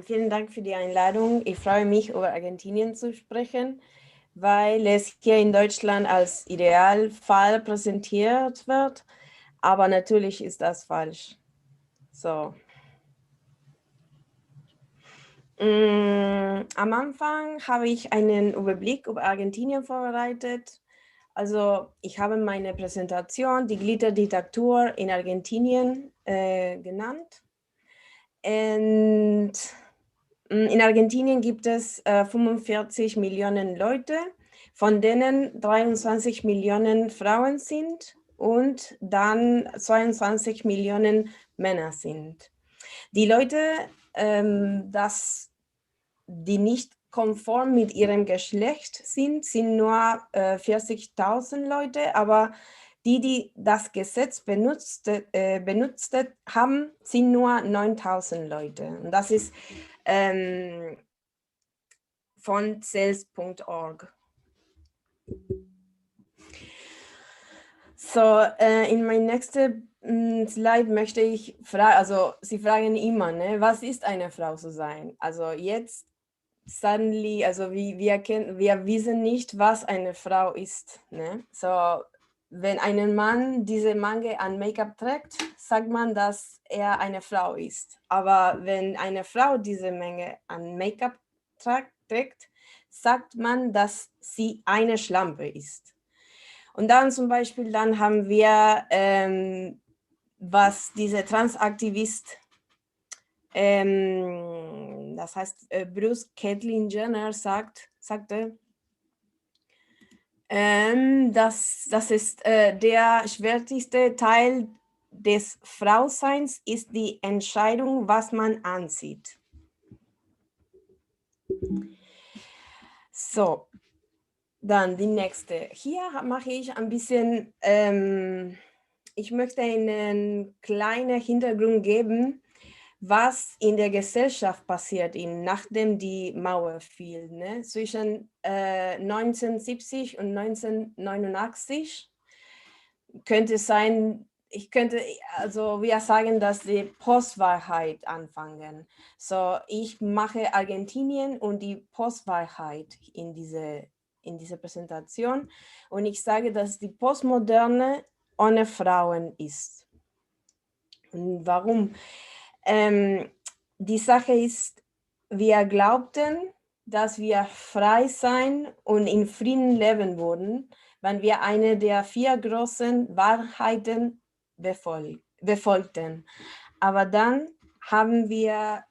Vielen Dank für die Einladung. Ich freue mich, über Argentinien zu sprechen, weil es hier in Deutschland als Idealfall präsentiert wird. Aber natürlich ist das falsch. So. Am Anfang habe ich einen Überblick über Argentinien vorbereitet. Also ich habe meine Präsentation die Glitterdiktatur in Argentinien genannt. Und in Argentinien gibt es 45 Millionen Leute, von denen 23 Millionen Frauen sind und dann 22 Millionen Männer sind. Die Leute, die nicht konform mit ihrem Geschlecht sind nur 40.000 Leute, aber die das Gesetz benutzt haben, sind nur 9.000 Leute. Und das ist von CELS.org. So, in mein nächster Slide möchte ich fragen, also Sie fragen immer, ne, was ist eine Frau zu sein? Also jetzt suddenly, also wir wissen nicht, was eine Frau ist. Ne? So, wenn ein Mann diese Menge an Make-up trägt, sagt man, dass er eine Frau ist. Aber wenn eine Frau diese Menge an Make-up trägt, sagt man, dass sie eine Schlampe ist. Und dann zum Beispiel, dann haben wir, was diese Transaktivist, das heißt Bruce Caitlyn Jenner sagte, das ist der schwierigste Teil des Frauseins, ist die Entscheidung, was man anzieht. So, dann die nächste. Hier mache ich ein bisschen, ich möchte einen kleinen Hintergrund geben, was in der Gesellschaft passiert, nachdem die Mauer fiel, ne? Zwischen 1970 und 1989 könnte sein, also wir sagen, dass die Postwahrheit anfangen. So, ich mache Argentinien und die Postwahrheit in diese Präsentation und ich sage, dass die Postmoderne ohne Frauen ist. Und warum? Die Sache ist, wir glaubten, dass wir frei sein und in Frieden leben würden, wenn wir eine der 4 großen Wahrheiten befolgten. Aber dann haben wir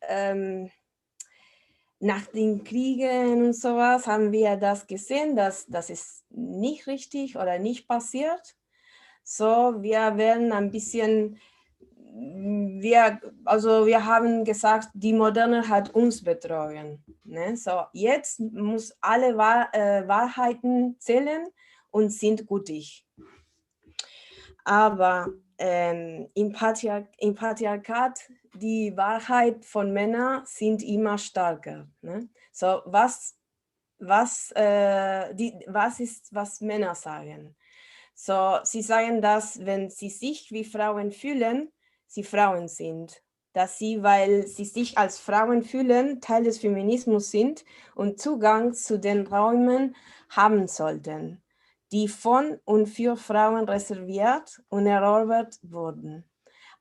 nach den Kriegen und sowas, haben wir das gesehen, dass das ist nicht richtig oder nicht passiert. So, wir werden ein bisschen, wir haben gesagt, die Moderne hat uns betrogen. Ne? So, jetzt muss alle Wahrheiten zählen und sind gültig. Aber im Patriarchat, die Wahrheit von Männern sind immer stärker. Ne? So, was ist, was Männer sagen? So, sie sagen, dass wenn sie sich wie Frauen fühlen, sie Frauen sind. Dass sie, weil sie sich als Frauen fühlen, Teil des Feminismus sind und Zugang zu den Räumen haben sollten, die von und für Frauen reserviert und erobert wurden.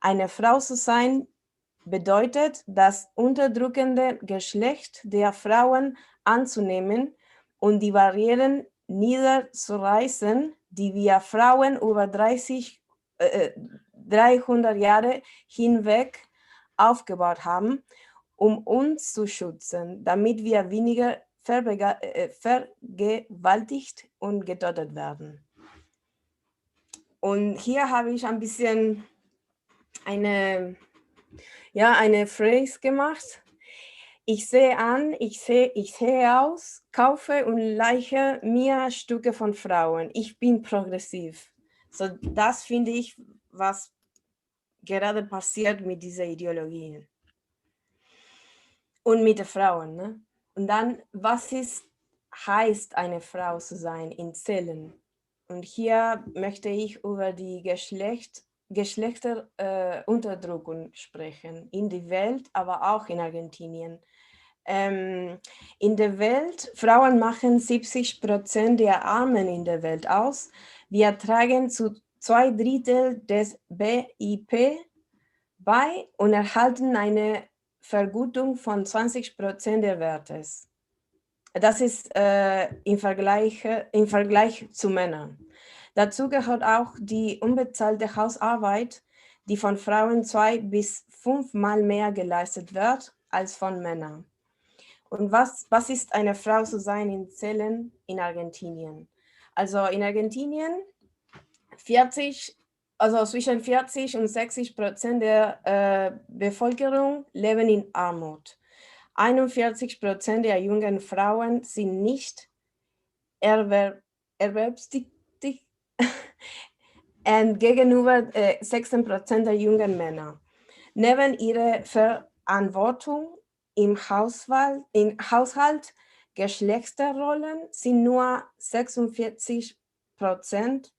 Eine Frau zu sein bedeutet, das unterdrückende Geschlecht der Frauen anzunehmen und die Barrieren niederzureißen, die wir Frauen über 300 Jahre hinweg aufgebaut haben, um uns zu schützen, damit wir weniger vergewaltigt und getötet werden. Und hier habe ich ein bisschen eine Phrase gemacht. Ich sehe aus, kaufe und leiche mir Stücke von Frauen. Ich bin progressiv. So, das finde ich, was gerade passiert mit dieser Ideologie. Und mit den Frauen. Ne? Und dann, heißt eine Frau zu sein in Zellen? Und hier möchte ich über die Geschlecht Geschlechterunterdrückung sprechen, in der Welt, aber auch in Argentinien. In der Welt, Frauen machen 70% der Armen in der Welt aus. Wir tragen zu 2/3 des BIP bei und erhalten eine Vergütung von 20% der Wertes. Das ist im Vergleich zu Männern. Dazu gehört auch die unbezahlte Hausarbeit, die von Frauen 2 bis 5 Mal mehr geleistet wird als von Männern. Und was ist eine Frau zu sein in Zellen in Argentinien? Also in Argentinien zwischen 40 und 60% der Bevölkerung leben in Armut. 41% der jungen Frauen sind nicht erwerbstätig und gegenüber 16% der jungen Männer. Neben ihrer Verantwortung im Haushalt, Geschlechterrollen sind nur 46%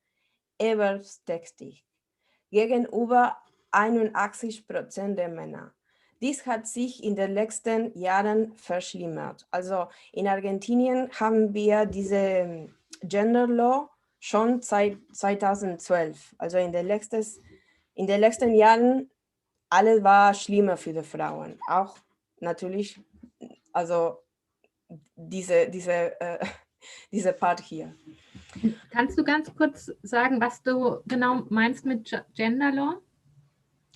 erwerbstätig, gegenüber 81% der Männer. Dies hat sich in den letzten Jahren verschlimmert. Also in Argentinien haben wir diese Gender Law schon seit 2012. Also in den letzten Jahren alles war schlimmer für die Frauen. Auch natürlich, also diese Part hier. Kannst du ganz kurz sagen, was du genau meinst mit Gender Law?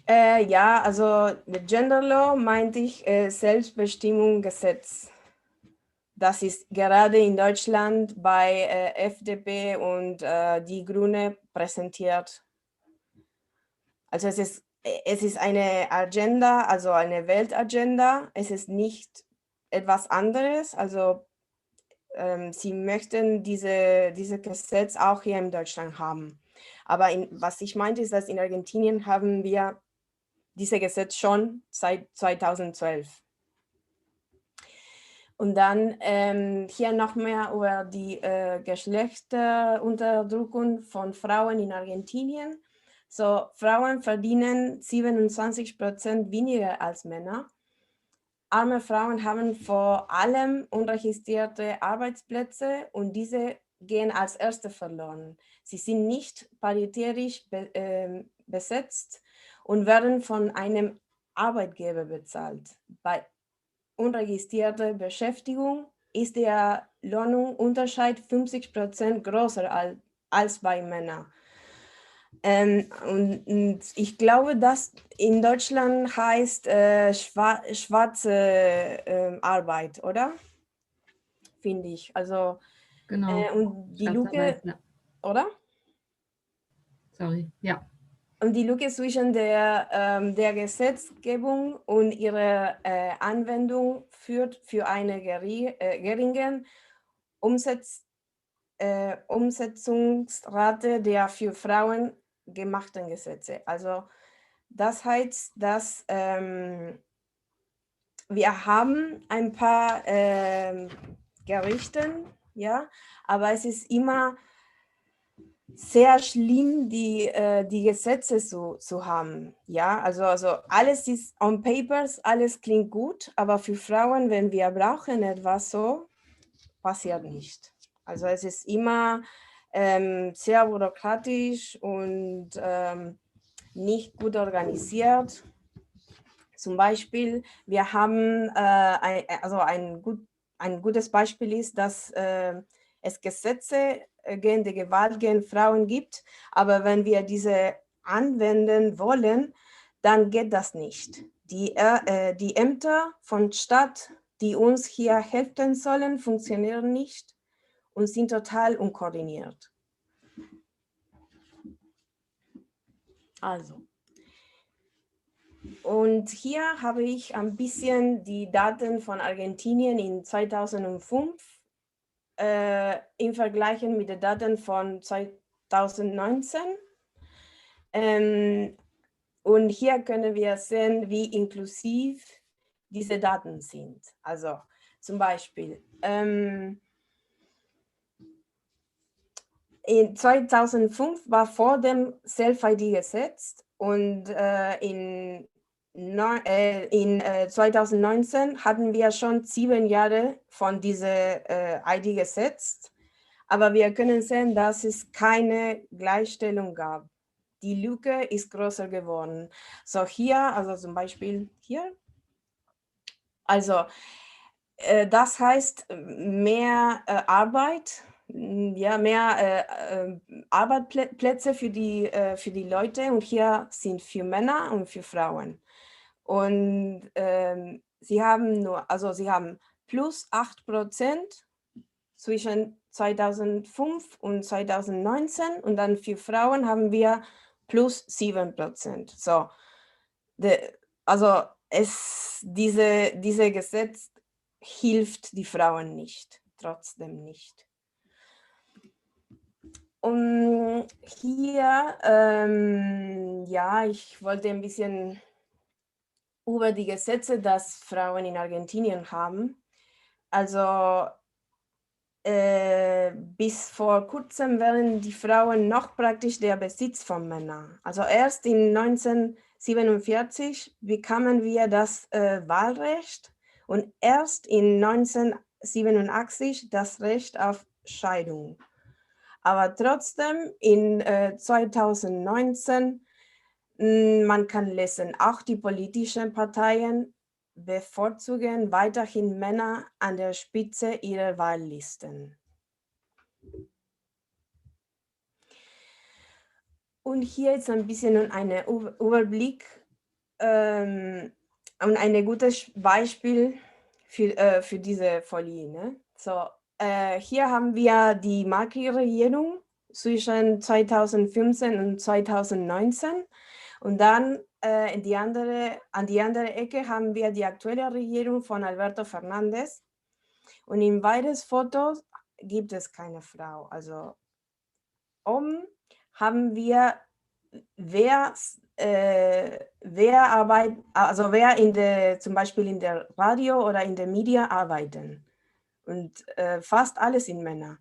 Ja, also mit Gender Law meinte ich Selbstbestimmungsgesetz. Das ist gerade in Deutschland bei FDP und die Grüne präsentiert. Also es ist eine Agenda, also eine Weltagenda. Es ist nicht etwas anderes. Also sie möchten diese Gesetz auch hier in Deutschland haben. Aber was ich meinte, ist, dass in Argentinien haben wir dieses Gesetz schon seit 2012. Und dann hier noch mehr über die Geschlechterunterdrückung von Frauen in Argentinien. So, Frauen verdienen 27% weniger als Männer. Arme Frauen haben vor allem unregistrierte Arbeitsplätze und diese gehen als erste verloren. Sie sind nicht paritätisch besetzt und werden von einem Arbeitgeber bezahlt. Bei unregistrierter Beschäftigung ist der Lohnunterschied 50% größer als bei Männern. Und ich glaube, dass in Deutschland heißt schwarze Arbeit, oder? Finde ich. Also, genau. Und die Lücke, Ja. oder? Sorry, ja. Und die Lücke zwischen der Gesetzgebung und ihrer Anwendung führt für eine geringe Umsetzungsrate der für Frauen gemachten Gesetze. Also das heißt, dass wir haben ein paar Gerichte, ja, aber es ist immer sehr schlimm, die Gesetze zu haben. Ja, also alles ist on papers, alles klingt gut, aber für Frauen, wenn wir brauchen etwas so, passiert nicht. Also es ist immer sehr bürokratisch und nicht gut organisiert. Zum Beispiel, wir haben ein gutes Beispiel ist, dass es Gesetze gegen die Gewalt gegen Frauen gibt, aber wenn wir diese anwenden wollen, dann geht das nicht. Die Ämter von Stadt, die uns hier helfen sollen, funktionieren nicht und sind total unkoordiniert. Also. Und hier habe ich ein bisschen die Daten von Argentinien in 2005 im Vergleich mit den Daten von 2019. Und hier können wir sehen, wie inklusiv diese Daten sind. Also zum Beispiel in 2005 war vor dem Self-ID-Gesetz Und in 2019 hatten wir schon 7 Jahre von dieser ID gesetzt, aber wir können sehen, dass es keine Gleichstellung gab. Die Lücke ist größer geworden. So hier, also zum Beispiel hier, also das heißt mehr Arbeit, ja, mehr Arbeitsplätze für die Leute, und hier sind für Männer und für Frauen. Und sie haben plus 8% zwischen 2005 und 2019, und dann für Frauen haben wir plus 7%. So, also diese Gesetz hilft die Frauen nicht, trotzdem nicht. Und hier, ja, ich wollte ein bisschen über die Gesetze, das Frauen in Argentinien haben. Also bis vor kurzem waren die Frauen noch praktisch der Besitz von Männern. Also erst in 1947 bekamen wir das Wahlrecht und erst in 1987 das Recht auf Scheidung. Aber trotzdem in 2019, man kann lesen, auch die politischen Parteien bevorzugen weiterhin Männer an der Spitze ihrer Wahllisten. Und hier ist ein bisschen ein Überblick und ein gutes Beispiel für diese Folie. Ne? So, hier haben wir die Macri-Regierung zwischen 2015 und 2019. Und dann an die andere Ecke haben wir die aktuelle Regierung von Alberto Fernández. Und in beiden Fotos gibt es keine Frau. Also haben wir, wer zum Beispiel in der Radio oder in der Media arbeiten. Und fast alles sind Männer.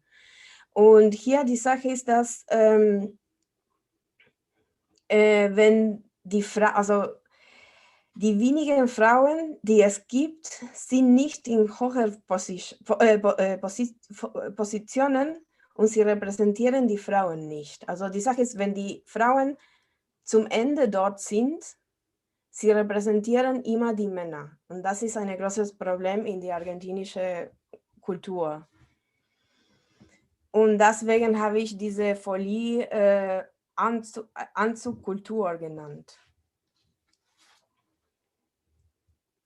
Und hier die Sache ist, dass wenn die wenigen Frauen, die es gibt, sind nicht in hohen Positionen, und sie repräsentieren die Frauen nicht. Also die Sache ist, wenn die Frauen zum Ende dort sind, sie repräsentieren immer die Männer. Und das ist ein großes Problem in der argentinischen Kultur. Und deswegen habe ich diese Folie Anzugkultur genannt.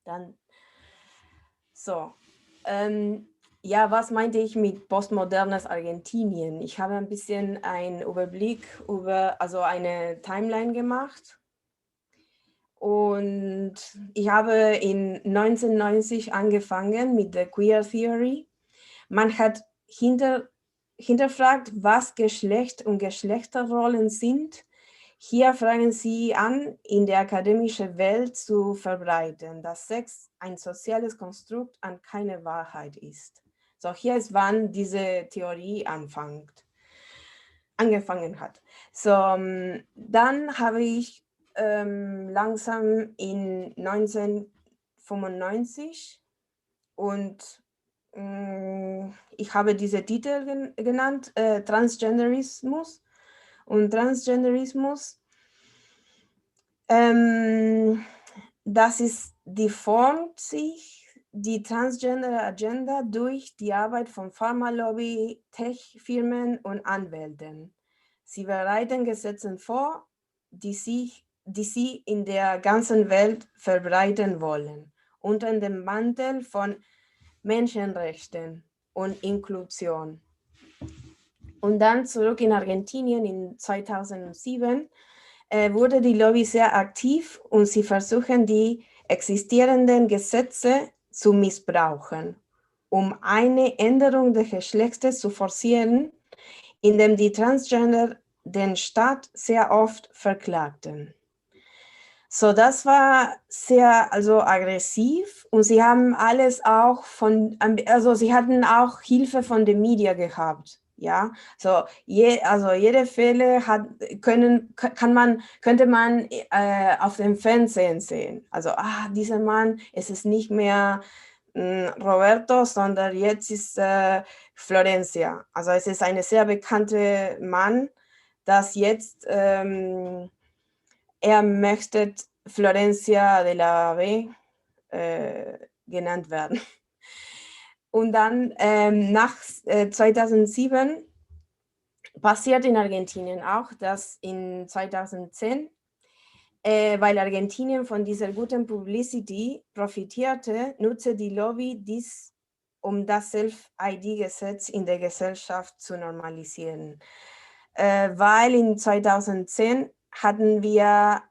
Dann, so, ja, was meinte ich mit postmodernes Argentinien? Ich habe ein bisschen einen Überblick über, also eine Timeline gemacht. Und ich habe in 1990 angefangen mit der Queer Theory. Man hat hinterfragt, was Geschlecht und Geschlechterrollen sind. Hier fragen sie an, in der akademischen Welt zu verbreiten, dass Sex ein soziales Konstrukt und keine Wahrheit ist. So, hier ist, wann diese Theorie angefangen hat. So, dann habe ich langsam in 1995 und ich habe diese Titel genannt, Transgenderismus. Und Transgenderismus, formt sich die Transgender-Agenda durch die Arbeit von Pharmalobby, Tech-Firmen und Anwälten. Sie bereiten Gesetze vor, die sie in der ganzen Welt verbreiten wollen, unter dem Mantel von Menschenrechten und Inklusion. Und dann zurück in Argentinien in 2007 wurde die Lobby sehr aktiv, und sie versuchen, die existierenden Gesetze zu missbrauchen, um eine Änderung des Geschlechts zu forcieren, indem die Transgender den Staat sehr oft verklagten. So, das war sehr aggressiv, und sie haben alles auch sie hatten auch Hilfe von den Medien gehabt. Ja, so also jede Fälle könnte man auf dem Fernsehen sehen. Also, dieser Mann, es ist nicht mehr Roberto, sondern jetzt ist Florencia. Also es ist eine sehr bekannte Mann, das jetzt er möchte Florencia de la B genannt werden. Und dann nach 2007 passiert in Argentinien auch, dass in 2010, weil Argentinien von dieser guten Publicity profitierte, nutzte die Lobby dies, um das Self-ID-Gesetz in der Gesellschaft zu normalisieren. Weil in 2010 hatten wir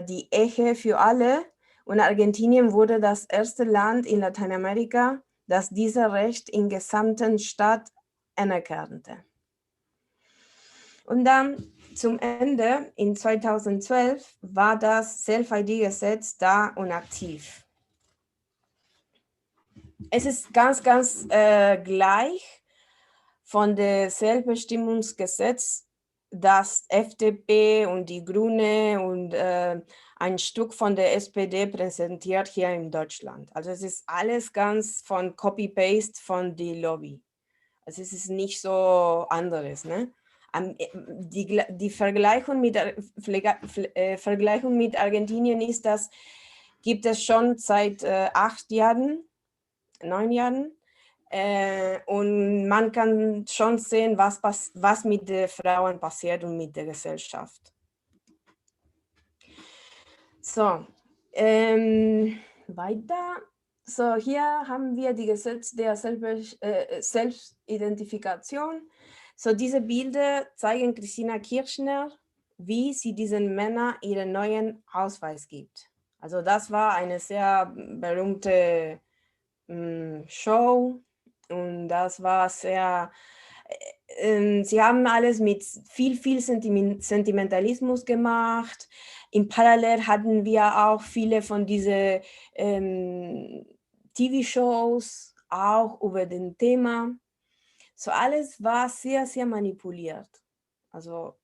die Ehe für alle und Argentinien wurde das erste Land in Lateinamerika, das dieses Recht im gesamten Staat anerkannte. Und dann zum Ende, in 2012, war das Self-ID-Gesetz da und aktiv. Es ist ganz gleich von dem Selbstbestimmungsgesetz, das FDP und die Grüne und ein Stück von der SPD präsentiert hier in Deutschland. Also es ist alles ganz von Copy-Paste von der Lobby. Also es ist nicht so anderes. Ne? Die Vergleichung mit Argentinien ist, dass gibt es schon seit 8 Jahren, 9 Jahren. Und man kann schon sehen, was mit den Frauen passiert und mit der Gesellschaft. So, weiter. So, hier haben wir die Gesetze der Selbstidentifikation. So, diese Bilder zeigen Christina Kirchner, wie sie diesen Männern ihren neuen Ausweis gibt. Also das war eine sehr berühmte Show und das war sehr, sie haben alles mit viel Sentimentalismus gemacht. Im Parallel hatten wir auch viele von diesen TV-Shows auch über den Thema. So alles war sehr manipuliert. Also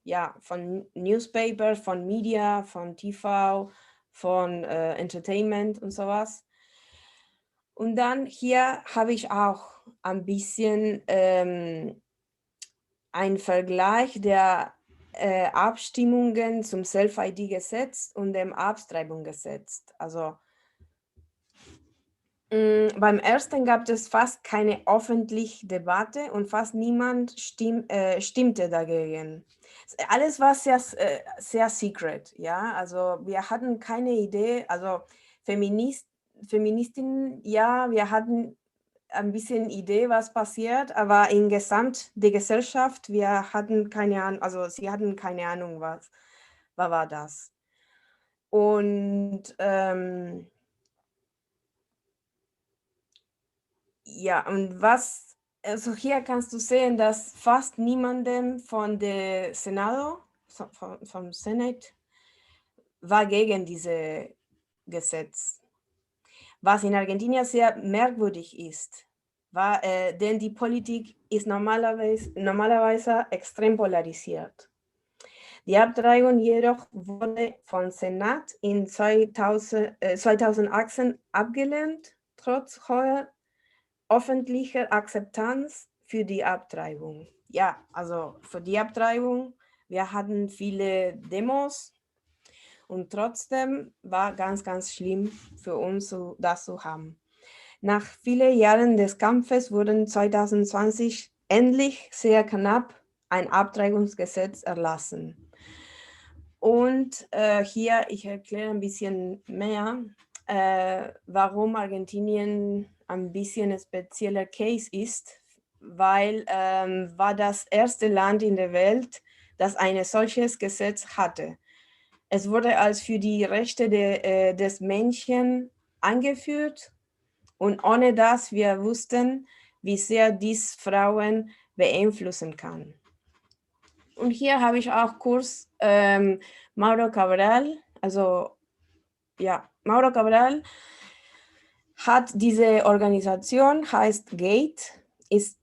ja, von Newspaper, von Media, von TV, von Entertainment und sowas. Und dann hier habe ich auch ein bisschen einen Vergleich der Abstimmungen zum Self-ID-Gesetz und dem Abtreibungsgesetz. Also beim ersten gab es fast keine öffentliche Debatte und fast niemand stimmte dagegen. Alles war sehr secret, ja, also wir hatten keine Idee, also Feministinnen, ja, wir hatten ein bisschen Idee, was passiert, aber insgesamt die Gesellschaft, wir hatten keine Ahnung, also sie hatten keine Ahnung, was war das. Und ja, und also hier kannst du sehen, dass fast niemandem von der Senado, vom Senat, war gegen dieses Gesetz. Was in Argentinien sehr merkwürdig ist, denn die Politik ist normalerweise extrem polarisiert. Die Abtreibung jedoch wurde vom Senat in 2018 abgelehnt, trotz hoher öffentlicher Akzeptanz für die Abtreibung. Ja, also für die Abtreibung, wir hatten viele Demos und trotzdem war ganz schlimm für uns, das zu haben. Nach vielen Jahren des Kampfes wurden 2020 endlich sehr knapp ein Abtreibungsgesetz erlassen. Und hier, ich erkläre ein bisschen mehr, warum Argentinien ein bisschen ein spezieller Case ist, weil war das erste Land in der Welt, das ein solches Gesetz hatte. Es wurde als für die Rechte des Menschen eingeführt und ohne dass wir wussten, wie sehr dies Frauen beeinflussen kann. Und hier habe ich auch kurz Mauro Cabral, also ja, Mauro Cabral hat diese Organisation, heißt GATE, ist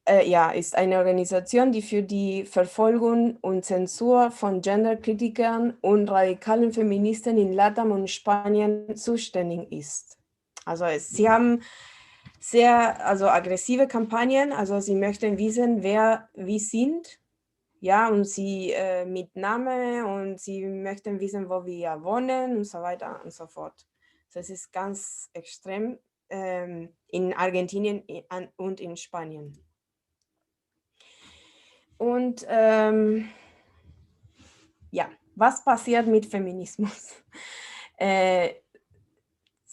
ja, ist eine Organisation, die für die Verfolgung und Zensur von Genderkritikern und radikalen Feministen in Latam und Spanien zuständig ist. Also sie haben sehr aggressive Kampagnen, also sie möchten wissen, wer wir sind, ja, und sie mit Name und sie möchten wissen, wo wir wohnen und so weiter und so fort. Das ist ganz extrem in Argentinien und in Spanien. Und ja, was passiert mit Feminismus?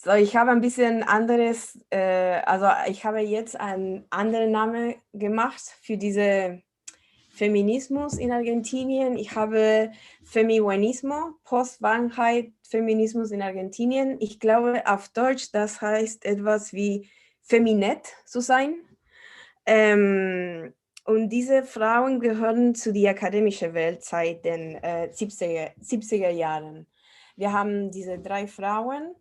So, ich habe ein bisschen anderes, also ich habe jetzt einen anderen Namen gemacht für diese Feminismus in Argentinien. Ich habe Feminismo, Postwahrheit, Feminismus in Argentinien. Ich glaube auf Deutsch, das heißt etwas wie Feminet zu sein. Und diese Frauen gehören zu der akademischen Welt seit den 70er Jahren. Wir haben diese 3 Frauen,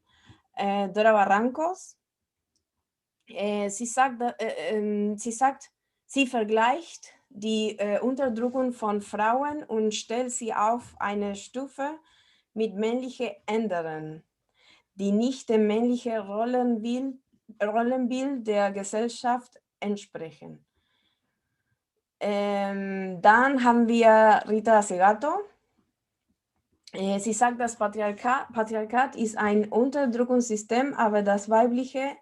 Dora Barrancos. Sie sagt, sie vergleicht die Unterdrückung von Frauen und stellt sie auf eine Stufe mit männlichen Änderern, die nicht dem männlichen Rollenbild der Gesellschaft entsprechen. Dann haben wir Rita Segato. Sie sagt, das Patriarchat ist ein Unterdrückungssystem, aber das Weibliche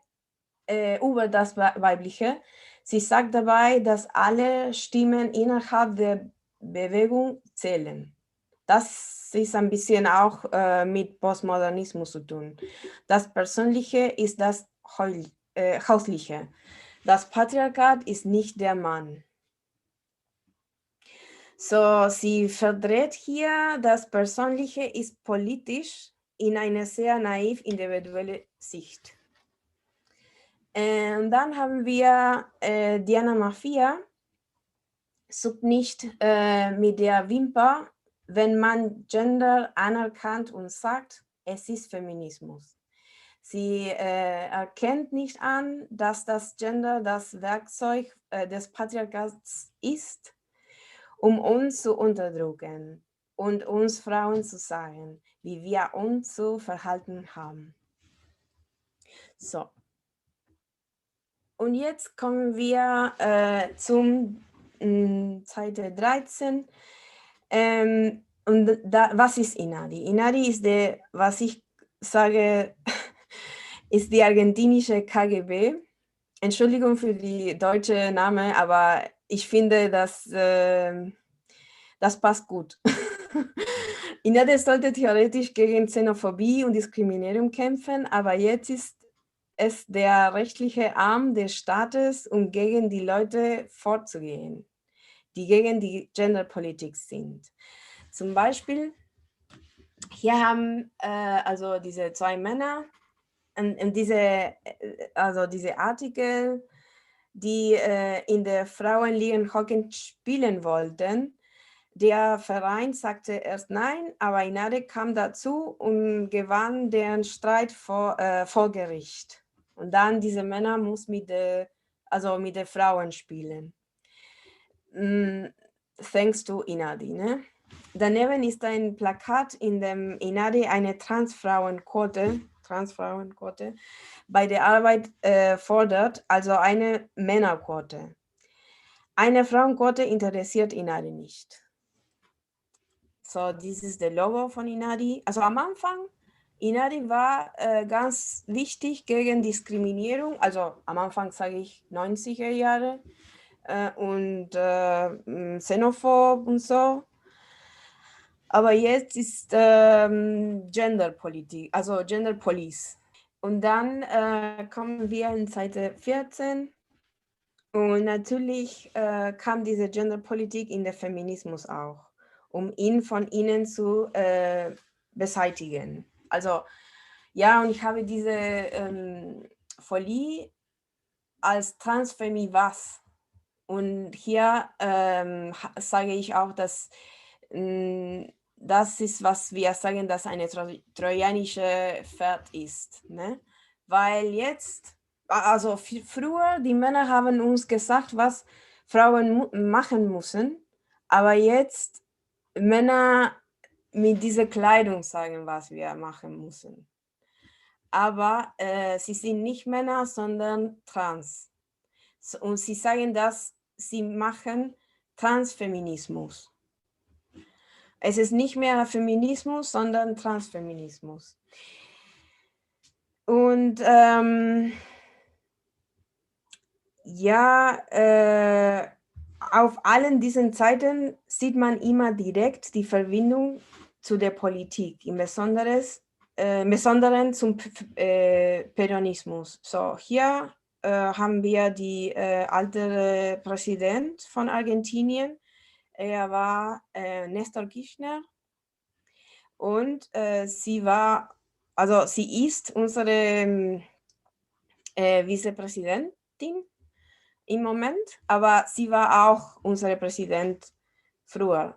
über das Weibliche. Sie sagt dabei, dass alle Stimmen innerhalb der Bewegung zählen. Das ist ein bisschen auch mit Postmodernismus zu tun. Das Persönliche ist das Hausliche. Das Patriarchat ist nicht der Mann. So, sie verdreht hier, das Persönliche ist politisch in einer sehr naiv individuellen Sicht. Und dann haben wir Diana Mafia, sucht nicht mit der Wimper, wenn man Gender anerkannt und sagt, es ist Feminismus. Sie erkennt nicht an, dass das Gender das Werkzeug des Patriarchats ist, um uns zu unterdrücken und uns Frauen zu sagen, wie wir uns zu verhalten haben. So. Und jetzt kommen wir zum Seite 13. Was ist Inadi? Inadi ist was ich sage, ist die argentinische KGB. Entschuldigung für die deutsche Name, aber ich finde, das passt gut. Inadi sollte theoretisch gegen Xenophobie und Diskriminierung kämpfen, aber jetzt ist es der rechtliche Arm des Staates, um gegen die Leute vorzugehen, die gegen die Genderpolitik sind. Zum Beispiel, hier haben also diese 2 Männer und diese Artikel, die in der Frauenligen-Hockey spielen wollten. Der Verein sagte erst nein, aber Inade kam dazu und gewann den Streit vor Gericht. Und dann diese Männer muss mit den Frauen spielen. Thanks to Inadi. Ne? Daneben ist ein Plakat, in dem Inadi eine Transfrauenquote bei der Arbeit fordert, also eine Männerquote. Eine Frauenquote interessiert Inadi nicht. So, dies ist das Logo von Inadi. Also am Anfang, Inadi war ganz wichtig gegen Diskriminierung. Also am Anfang sage ich 90er Jahre und xenophob und so. Aber jetzt ist Genderpolitik, also Gender Police. Und dann kommen wir in Seite 14. Und natürlich kam diese Genderpolitik in der Feminismus auch, um ihn von innen zu beseitigen. Also ja, und ich habe diese Folie als Transfemi was. Und hier sage ich auch, dass das ist, was wir sagen, dass eine trojanische Pferd ist. Ne? Weil jetzt, also früher, die Männer haben uns gesagt, was Frauen machen müssen, aber jetzt Männer mit dieser Kleidung sagen, was wir machen müssen. Aber sie sind nicht Männer, sondern trans. Und sie sagen, dass sie machen Transfeminismus. Es ist nicht mehr Feminismus, sondern Transfeminismus. Und ja, auf allen diesen Seiten sieht man immer direkt die Verbindung zu der Politik, im Besonderen zum Peronismus. So, hier haben wir die alte Präsident von Argentinien. Er war Néstor Kirchner und sie ist unsere Vizepräsidentin im Moment, aber sie war auch unsere Präsident früher.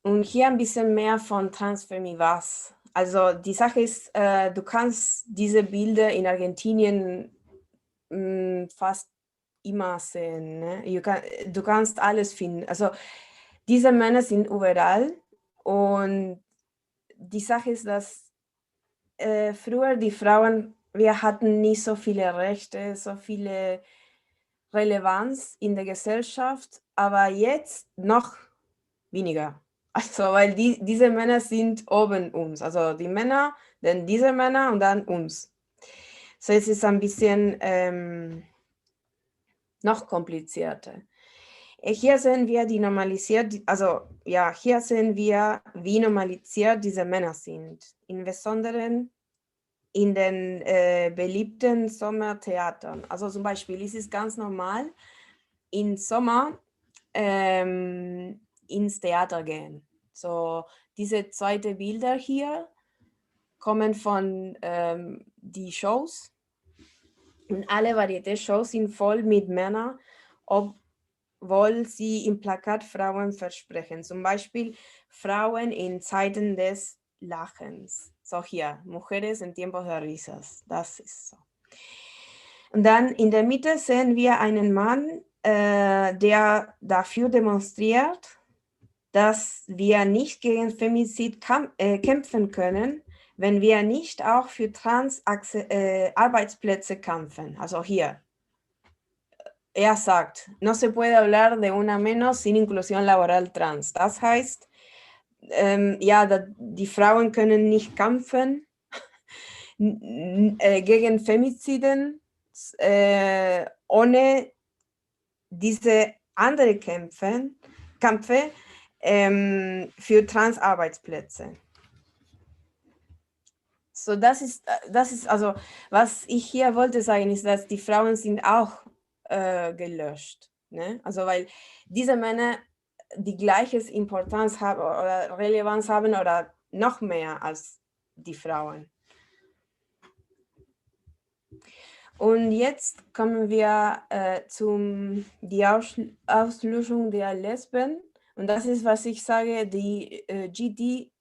Und hier ein bisschen mehr von Transfemi-Was. Also die Sache ist, du kannst diese Bilder in Argentinien fast immer sehen. Ne? Du kannst alles finden. Also diese Männer sind überall und die Sache ist, dass früher die Frauen, wir hatten nicht so viele Rechte, so viele Relevanz in der Gesellschaft, aber jetzt noch weniger. Also, weil diese Männer sind oben uns. Also die Männer, dann diese Männer und dann uns. So, es ist ein bisschen noch komplizierter. Hier sehen wir die normalisiert, also ja, hier sehen wir, wie normalisiert diese Männer sind. Im Besonderen in den beliebten Sommertheatern. Also zum Beispiel ist es ganz normal, im Sommer ins Theater gehen. So, diese zweite Bilder hier kommen von die Shows. Und alle Varieté-Shows sind voll mit Männern, obwohl sie im Plakat Frauen versprechen. Zum Beispiel Frauen in Zeiten des Lachens. So hier, Mujeres en tiempos de risas. Das ist so. Und dann in der Mitte sehen wir einen Mann, der dafür demonstriert, dass wir nicht gegen Femizid kämpfen können, wenn wir nicht auch für Trans-Arbeitsplätze kämpfen. Also hier. Er sagt, no se puede hablar de una menos sin inclusión laboral trans. Das heißt, ja, die Frauen können nicht kämpfen gegen Femiziden ohne diese andere Kämpfe für Transarbeitsplätze. So, das ist also, was ich hier wollte sagen, ist, dass die Frauen sind auch gelöscht. Ne? Also, weil diese Männer die gleiche Importanz haben oder Relevanz haben oder noch mehr als die Frauen. Und jetzt kommen wir die Auslöschung der Lesben. Und das ist, was ich sage, die GD-Community.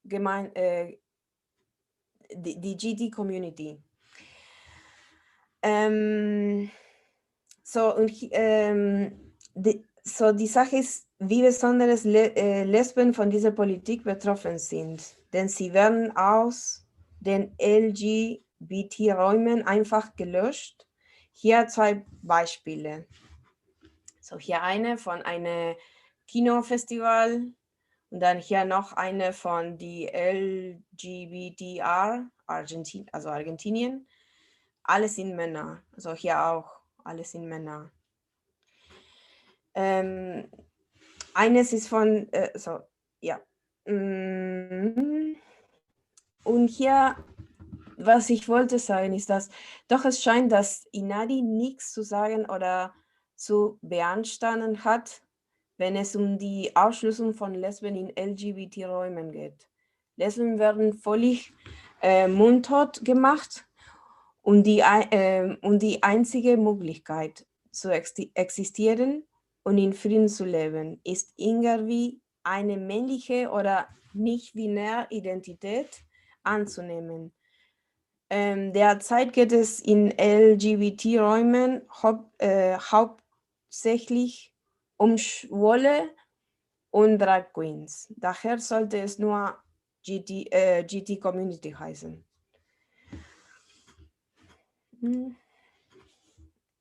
Die Sache ist, wie besonders Lesben von dieser Politik betroffen sind. Denn sie werden aus den LGBT-Räumen einfach gelöscht. Hier 2 Beispiele. So, hier eine von einem Kinofestival und dann hier noch eine von die LGBTR, also Argentinien. Alle sind Männer, also hier auch, alle sind Männer. Eines ist von, ja. Und hier, was ich wollte sagen, ist, dass doch es scheint, dass Inadi nichts zu sagen oder zu beanstanden hat, wenn es um die Ausschließung von Lesben in LGBT-Räumen geht. Lesben werden völlig mundtot gemacht und die einzige Möglichkeit zu existieren und in Frieden zu leben, ist irgendwie eine männliche oder nicht-binäre Identität anzunehmen. Derzeit geht es in LGBT-Räumen hauptsächlich um Schwule und Drag Queens. Daher sollte es nur GT Community heißen.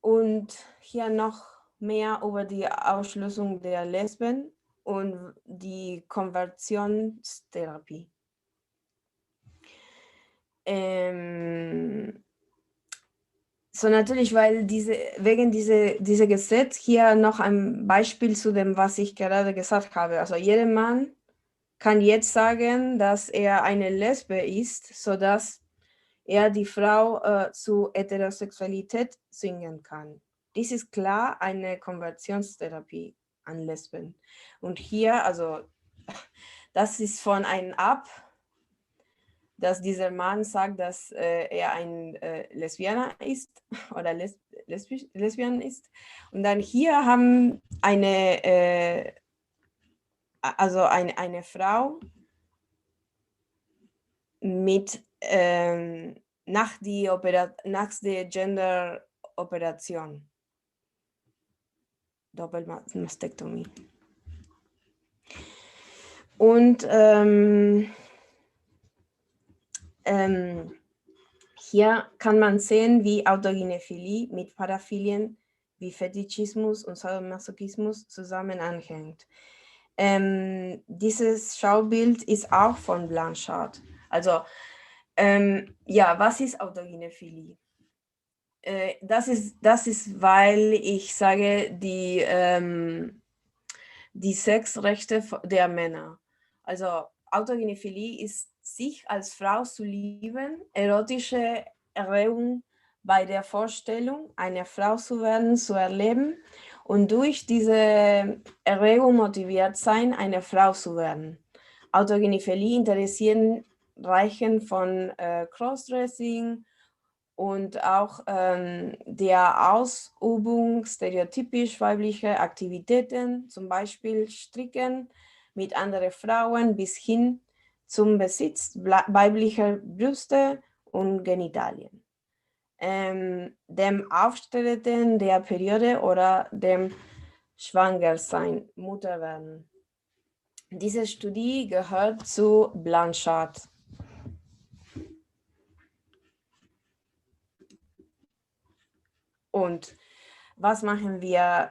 Und hier noch mehr über die Ausschließung der Lesben und die Konversionstherapie. So natürlich, weil wegen dieser Gesetz hier noch ein Beispiel zu dem, was ich gerade gesagt habe. Also jeder Mann kann jetzt sagen, dass er eine Lesbe ist, sodass er die Frau zu Heterosexualität zwingen kann. Dies ist klar eine Konversionstherapie an Lesben. Und hier, also das ist von einem ab, dass dieser Mann sagt, dass er ein Lesbianer ist oder Lesbian ist. Und dann hier haben eine Frau mit nach der Gender-Operation, Doppelmastektomie. Und hier kann man sehen, wie Autogynephilie mit Paraphilien wie Fetischismus und Sadomasochismus zusammenhängt. Dieses Schaubild ist auch von Blanchard. Also, ja, was ist Autogynephilie? Das ist, weil ich sage, die Sexrechte der Männer. Also Autogynephilie ist, sich als Frau zu lieben, erotische Erregung bei der Vorstellung, eine Frau zu werden, zu erleben und durch diese Erregung motiviert sein, eine Frau zu werden. Autogynephilie interessieren reichen von Crossdressing und auch der Ausübung stereotypisch weiblicher Aktivitäten, zum Beispiel Stricken mit anderen Frauen bis hin zum Besitz weiblicher Brüste und Genitalien, dem Auftreten der Periode oder dem Schwangersein, Mutter werden. Diese Studie gehört zu Blanchard. Und was machen wir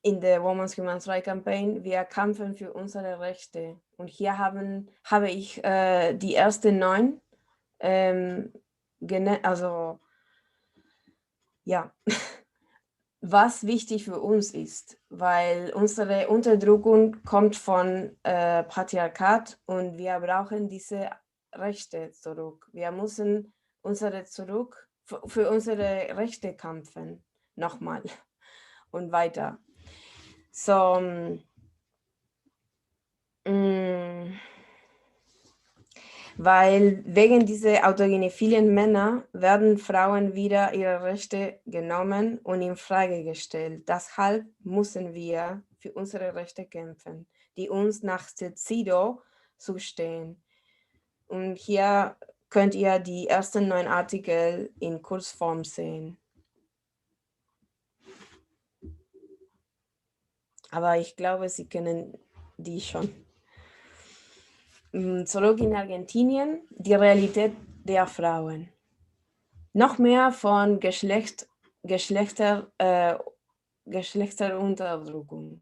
in der Women's Human Rights Campaign? Wir kämpfen für unsere Rechte. Und hier habe ich die ersten 9 also ja, was wichtig für uns ist, weil unsere Unterdrückung kommt von Patriarchat und wir brauchen diese Rechte zurück. Wir müssen für unsere Rechte kämpfen, nochmal und weiter. So, weil wegen dieser autogenephilen Männer werden Frauen wieder ihre Rechte genommen und in Frage gestellt. Deshalb müssen wir für unsere Rechte kämpfen, die uns nach CEDAW zustehen. Und hier könnt ihr die ersten 9 Artikel in Kurzform sehen. Aber ich glaube, Sie kennen die schon. Zurück in Argentinien, die Realität der Frauen. Noch mehr von Geschlechterunterdrückung.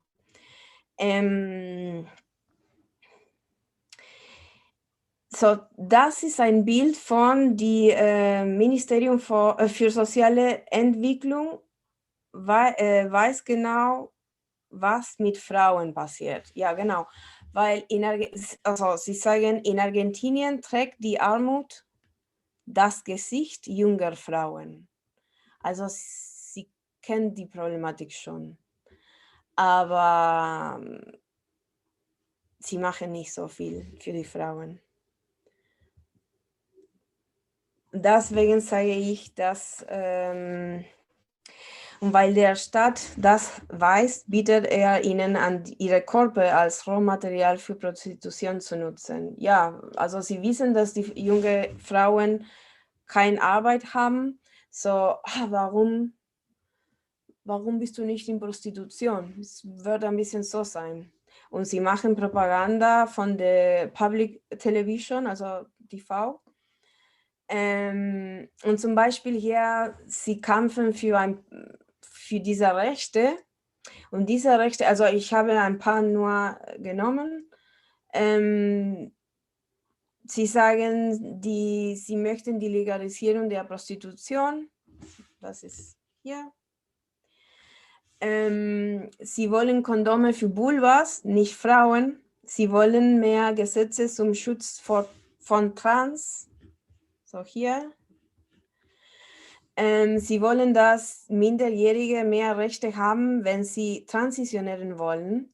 So, das ist ein Bild von dem Ministerium für soziale Entwicklung, weiß genau, was mit Frauen passiert. Ja, genau. Weil sie sagen, in Argentinien trägt die Armut das Gesicht junger Frauen. Also sie kennen die Problematik schon. Aber sie machen nicht so viel für die Frauen. Deswegen sage ich, dass und weil der Staat das weiß, bietet er ihnen an, ihre Körper als Rohmaterial für Prostitution zu nutzen. Ja, also sie wissen, dass die jungen Frauen keine Arbeit haben, so, warum bist du nicht in Prostitution? Es wird ein bisschen so sein. Und sie machen Propaganda von der Public Television, also TV. Und zum Beispiel hier, sie kämpfen für diese Rechte. Und diese Rechte, also ich habe ein paar nur genommen. Sie sagen, sie möchten die Legalisierung der Prostitution. Das ist hier. Sie wollen Kondome für Vulvas, nicht Frauen. Sie wollen mehr Gesetze zum Schutz von Trans. So hier. Sie wollen, dass Minderjährige mehr Rechte haben, wenn sie transitionieren wollen.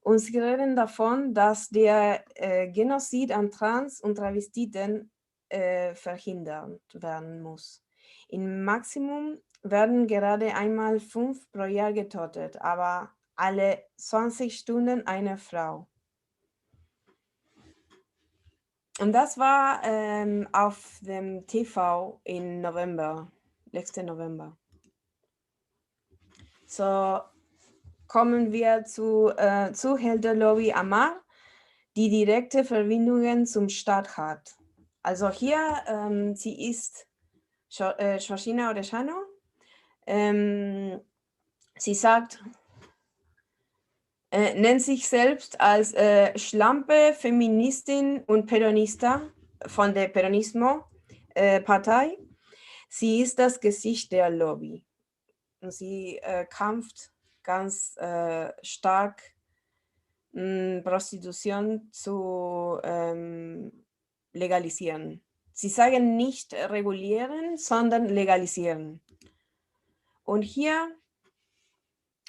Und sie reden davon, dass der Genozid an Trans- und Travestiten verhindert werden muss. Im Maximum werden gerade einmal 5 pro Jahr getötet, aber alle 20 Stunden eine Frau. Und das war auf dem TV im November, letzten November. So kommen wir zu Zuhälterlobby Amar, die direkte Verbindungen zum Staat hat. Also hier, sie ist Georgina Orellano. Sie sagt, nennt sich selbst als schlampe Feministin und Peronista von der Peronismo-Partei. Sie ist das Gesicht der Lobby. Und sie kämpft ganz stark, Prostitution zu legalisieren. Sie sagen nicht regulieren, sondern legalisieren. Und hier,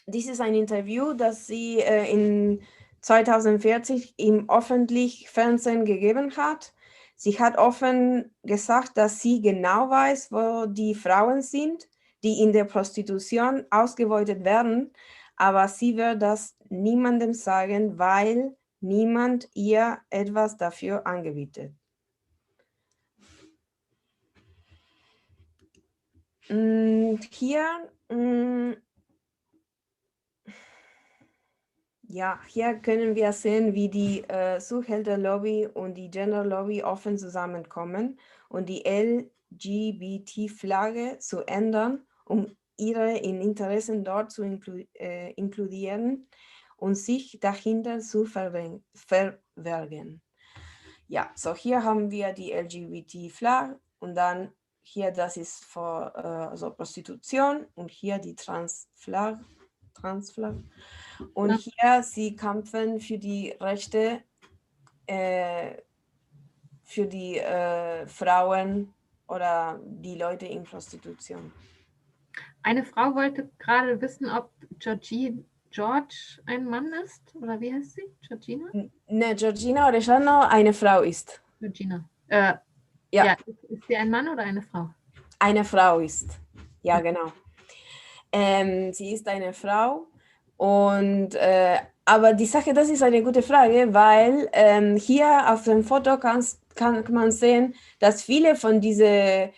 dies ist ein Interview, das sie in 2040 im öffentlichen Fernsehen gegeben hat. Sie hat offen gesagt, dass sie genau weiß, wo die Frauen sind, die in der Prostitution ausgebeutet werden, aber sie wird das niemandem sagen, weil niemand ihr etwas dafür anbietet. Hier, ja, hier können wir sehen, wie die Zuhälterlobby und die Genderlobby offen zusammenkommen und die LGBT-Flagge zu ändern, um ihre Interessen dort zu inkludieren und sich dahinter zu verbergen. Ja, so hier haben wir die LGBT-Flagge und dann hier, das ist für also Prostitution und hier die Transflagge. Und hier, sie kämpfen für die Rechte für die Frauen oder die Leute in Prostitution. Eine Frau wollte gerade wissen, ob George ein Mann ist, oder wie heißt sie? Georgina? Ne, Georgina Orellano eine Frau ist. Georgina. Ja. Ist sie ein Mann oder eine Frau? Eine Frau ist. Ja, genau. Sie ist eine Frau. Und aber die Sache, das ist eine gute Frage, weil hier auf dem Foto kann man sehen, dass viele von diese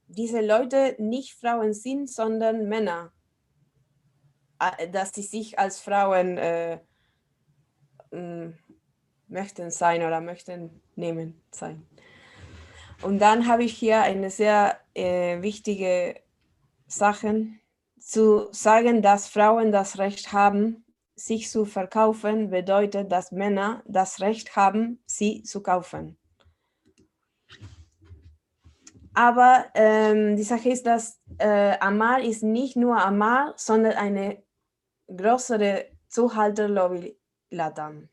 Leute nicht Frauen sind, sondern Männer, dass sie sich als Frauen möchten sein oder möchten nehmen sein. Und dann habe ich hier eine sehr wichtige Sache zu sagen, dass Frauen das Recht haben, sich zu verkaufen, bedeutet, dass Männer das Recht haben, sie zu kaufen. Aber die Sache ist, dass Amar ist nicht nur Amar, sondern eine größere Zuhälterlobby Latam.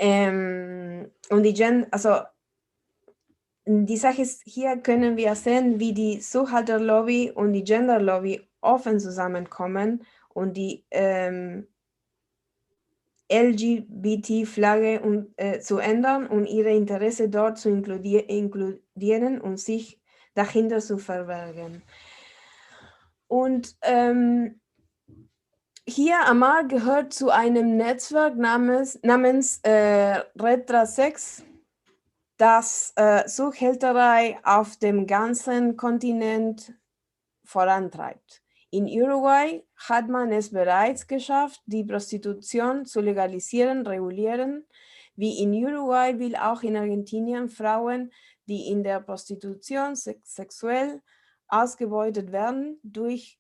Und die Sache ist, hier können wir sehen, wie die Zuhälterlobby und die Genderlobby offen zusammenkommen und die LGBT-Flagge zu ändern und ihre Interessen dort zu inkludieren und sich dahinter zu verbergen. Und hier Amar gehört zu einem Netzwerk namens Retra 6, das Zuhälterei auf dem ganzen Kontinent vorantreibt. In Uruguay hat man es bereits geschafft, die Prostitution zu legalisieren, regulieren. Wie in Uruguay will auch in Argentinien Frauen, die in der Prostitution sexuell ausgebeutet werden, durch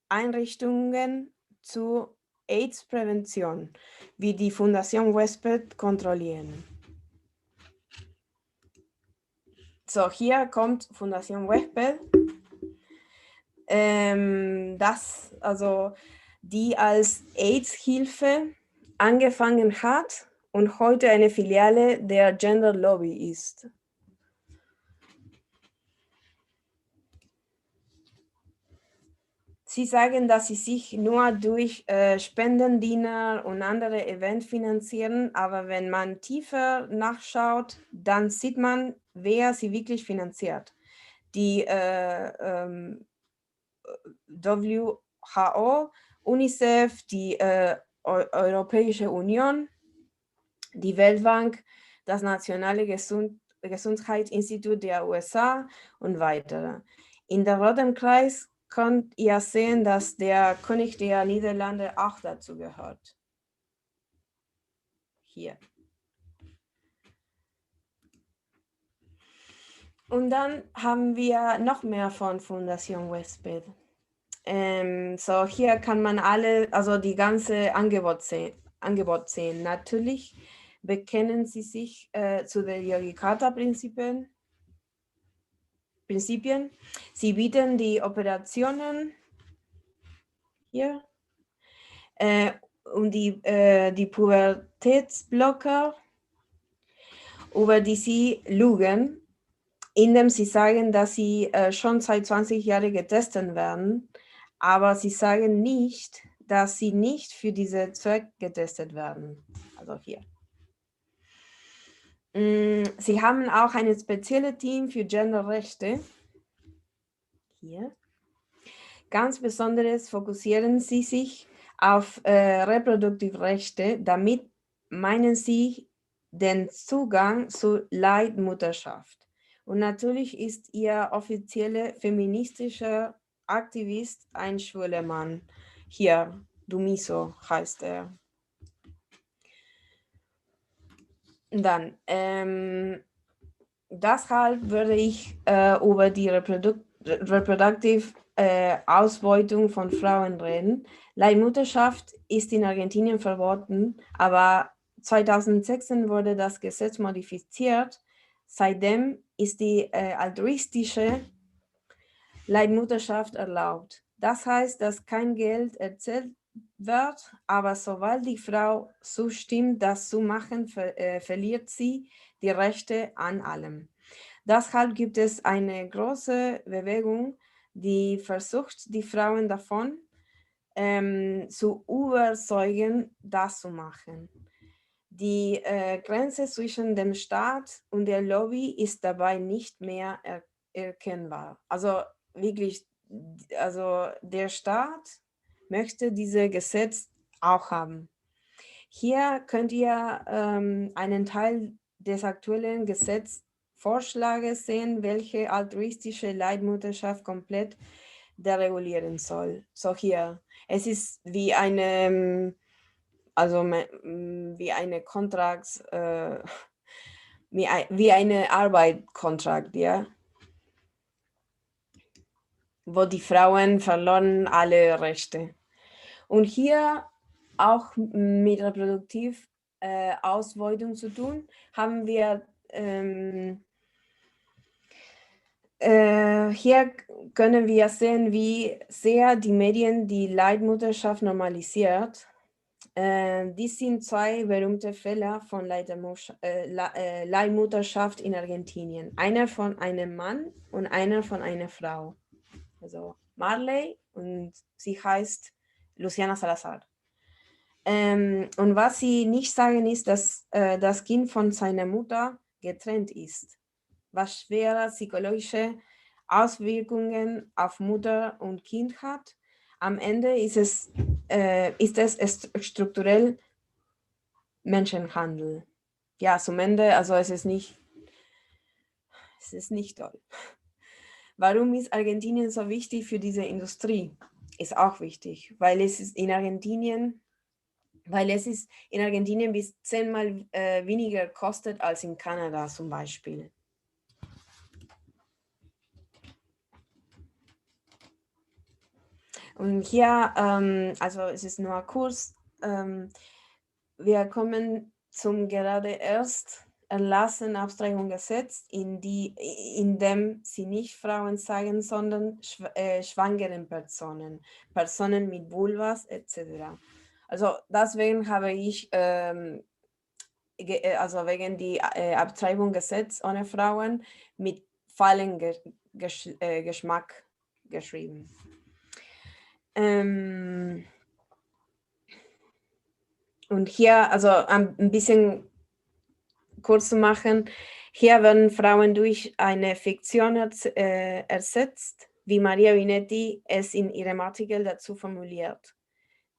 Einrichtungen zur AIDS-Prävention, wie die Fundación Huésped, kontrollieren. So, hier kommt Fundación Huésped. Die als AIDS-Hilfe angefangen hat und heute eine Filiale der Gender Lobby ist. Sie sagen, dass sie sich nur durch Spendendiener und andere Events finanzieren, aber wenn man tiefer nachschaut, dann sieht man, wer sie wirklich finanziert. Die WHO, UNICEF, die Europäische Union, die Weltbank, das Nationale Gesundheitsinstitut der USA und weitere. In der Roten Kreis könnt ihr sehen, dass der König der Niederlande auch dazu gehört. Hier. Und dann haben wir noch mehr von Fundación Huésped. So, hier kann man die ganze Angebot sehen. Natürlich bekennen sie sich zu den Yogyakarta-Prinzipien. Sie bieten die Operationen hier und die Pubertätsblocker, über die sie lügen, indem sie sagen, dass sie schon seit 20 Jahren getestet werden, aber sie sagen nicht, dass sie nicht für diese Zweck getestet werden. Also hier. Sie haben auch ein spezielles Team für Genderrechte. Hier. Ganz besonders fokussieren sie sich auf Reproduktivrechte. Damit meinen sie den Zugang zur Leitmutterschaft. Und natürlich ist ihr offizieller feministischer Aktivist ein schwuler Mann. Hier, Dumiso heißt er. Dann, deshalb würde ich über die Reproduktive Ausbeutung von Frauen reden. Leihmutterschaft ist in Argentinien verboten, aber 2016 wurde das Gesetz modifiziert. Seitdem ist die altruistische Leihmutterschaft erlaubt. Das heißt, dass kein Geld erzählt wird, aber sobald die Frau zustimmt, das zu machen, verliert sie die Rechte an allem. Deshalb gibt es eine große Bewegung, die versucht, die Frauen davon zu überzeugen, das zu machen. Die Grenze zwischen dem Staat und der Lobby ist dabei nicht mehr erkennbar. Also wirklich, also der Staat möchte dieses Gesetz auch haben. Hier könnt ihr einen Teil des aktuellen Gesetzvorschlages sehen, welche altruistische Leihmutterschaft komplett deregulieren soll. So hier, es ist wie eine, wie eine Kontrakt, wie eine Arbeitskontrakt, ja, wo die Frauen verloren alle Rechte. Und hier auch mit reproduktiv Ausbeutung zu tun, haben wir hier können wir sehen, wie sehr die Medien die Leihmutterschaft normalisiert. Dies sind zwei berühmte Fälle von Leihmutterschaft in Argentinien. Einer von einem Mann und einer von einer Frau. Also Marley und sie heißt Luciana Salazar. Und was sie nicht sagen ist, dass das Kind von seiner Mutter getrennt ist, was schwere psychologische Auswirkungen auf Mutter und Kind hat, am Ende ist es strukturell Menschenhandel. Ja, zum Ende, also es ist nicht toll. Warum ist Argentinien so wichtig für diese Industrie? Ist auch wichtig, weil es ist in Argentinien bis 10-mal weniger kostet als in Kanada zum Beispiel. Und hier, also es ist nur kurz, wir kommen zum gerade erst erlassenen Abtreibungsgesetz, in dem sie nicht Frauen sagen, sondern schwangeren Personen mit Vulvas etc. Also deswegen habe ich also wegen die Abtreibungsgesetz ohne Frauen mit fallen Geschmack geschrieben. Und hier, also ein bisschen kurz zu machen, hier werden Frauen durch eine Fiktion ersetzt, wie Maria Vinetti es in ihrem Artikel dazu formuliert.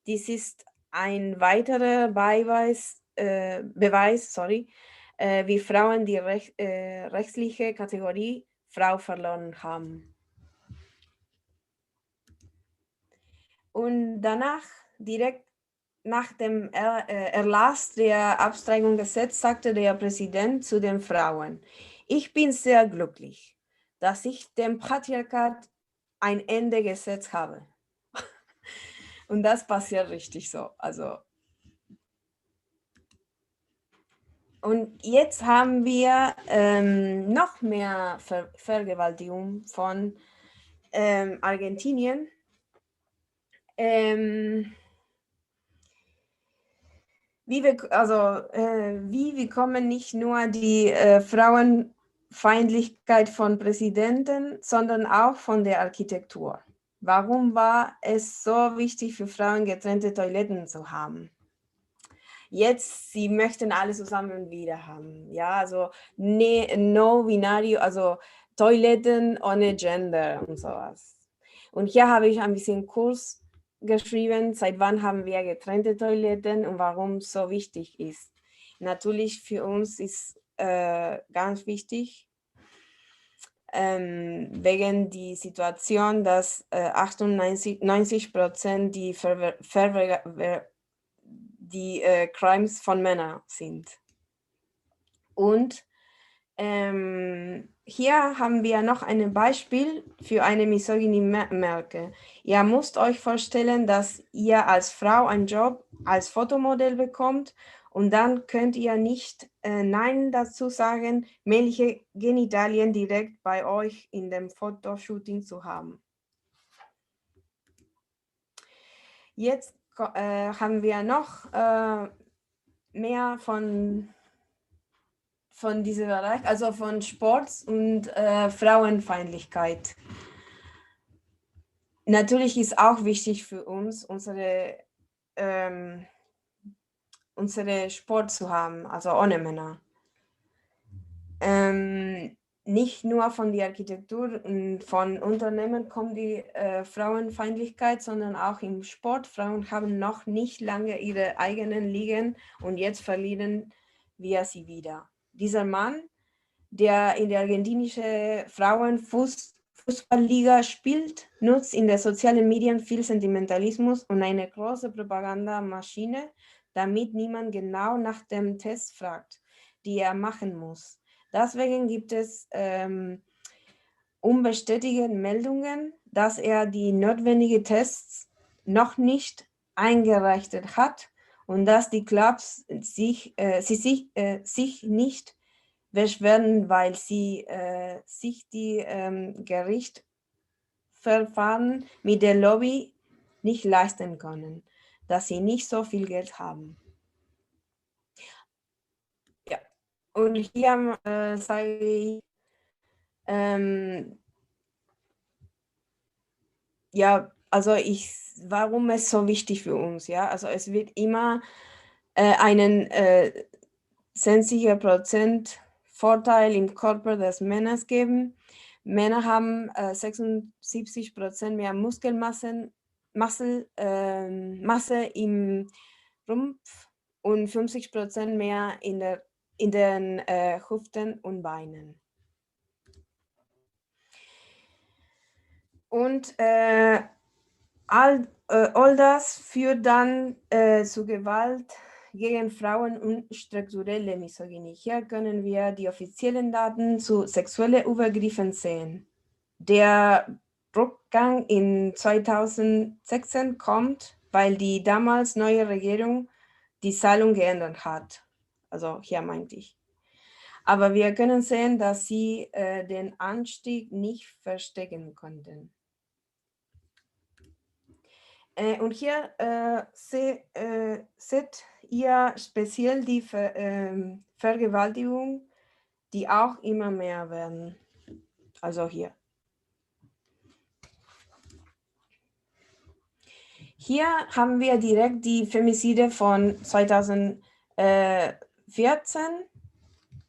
Dies ist ein weiterer Beweis, wie Frauen die rechtliche Kategorie Frau verloren haben. Und danach, direkt nach dem Erlass der Abtreibungsgesetz, sagte der Präsident zu den Frauen: Ich bin sehr glücklich, dass ich dem Patriarchat ein Ende gesetzt habe. Und das passiert richtig so. Also. Und jetzt haben wir noch mehr Vergewaltigung von Argentinien. Wie bekommen nicht nur die Frauenfeindlichkeit von Präsidenten, sondern auch von der Architektur. Warum war es so wichtig für Frauen, getrennte Toiletten zu haben? Jetzt, sie möchten alle zusammen wieder haben. Ja, also no binario, also Toiletten ohne Gender und sowas. Und hier habe ich ein bisschen Kurs geschrieben, seit wann haben wir getrennte Toiletten und warum es so wichtig ist. Natürlich für uns ist ganz wichtig, wegen die Situation, dass 90% die Crimes von Männern sind. Und hier haben wir noch ein Beispiel für eine Misogynie-Merke. Ihr müsst euch vorstellen, dass ihr als Frau einen Job als Fotomodell bekommt und dann könnt ihr nicht Nein dazu sagen, männliche Genitalien direkt bei euch in dem Fotoshooting zu haben. Jetzt haben wir noch mehr von diesem Bereich, also von Sport und Frauenfeindlichkeit. Natürlich ist auch wichtig für uns, unsere Sport zu haben, also ohne Männer. Nicht nur von der Architektur und von Unternehmen kommt die Frauenfeindlichkeit, sondern auch im Sport. Frauen haben noch nicht lange ihre eigenen Ligen und jetzt verlieren wir sie wieder. Dieser Mann, der in der argentinischen Frauenfußballliga spielt, nutzt in den sozialen Medien viel Sentimentalismus und eine große Propagandamaschine, damit niemand genau nach dem Test fragt, die er machen muss. Deswegen gibt es unbestätigte Meldungen, dass er die notwendigen Tests noch nicht eingereicht hat und dass die Clubs sich nicht beschweren, weil sie sich die Gerichtsverfahren mit der Lobby nicht leisten können, dass sie nicht so viel Geld haben. Ja, und hier sage ich, ja, also warum es so wichtig für uns, ja, also es wird immer einen 20% Vorteil im Körper des Mannes geben. Männer haben 76% mehr Muskelmasse Masse im Rumpf und 50% mehr in den Hüften und Beinen. Und all das führt dann zu Gewalt gegen Frauen und strukturelle Misogynie. Hier können wir die offiziellen Daten zu sexuellen Übergriffen sehen. Der Rückgang in 2016 kommt, weil die damals neue Regierung die Zahlung geändert hat. Also hier meinte ich. Aber wir können sehen, dass sie den Anstieg nicht verstecken konnten. Und hier seht ihr speziell die Vergewaltigung, die auch immer mehr werden. Also hier. Hier haben wir direkt die Femizide von 2014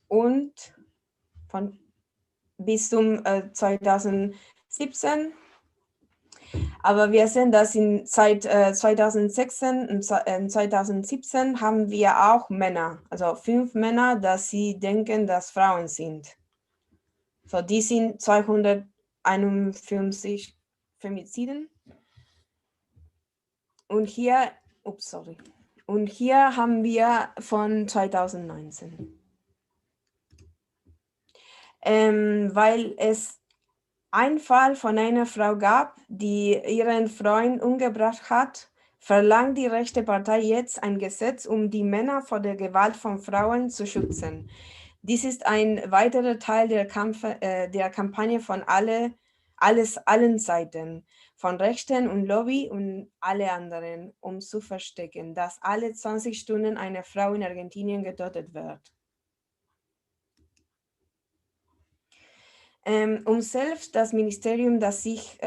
und von bis zum 2017. Aber wir sehen, dass seit 2016 und 2017 haben wir auch Männer, also 5 Männer, dass sie denken, dass Frauen sind. So, die sind 251 Femiziden. Und hier, und hier haben wir von 2019. Weil es einen Fall von einer Frau gab, die ihren Freund umgebracht hat, verlangt die rechte Partei jetzt ein Gesetz, um die Männer vor der Gewalt von Frauen zu schützen. Dies ist ein weiterer Teil der Kampagne von allen Seiten, von Rechten und Lobby und alle anderen, um zu verstecken, dass alle 20 Stunden eine Frau in Argentinien getötet wird. Selbst das Ministerium, das sich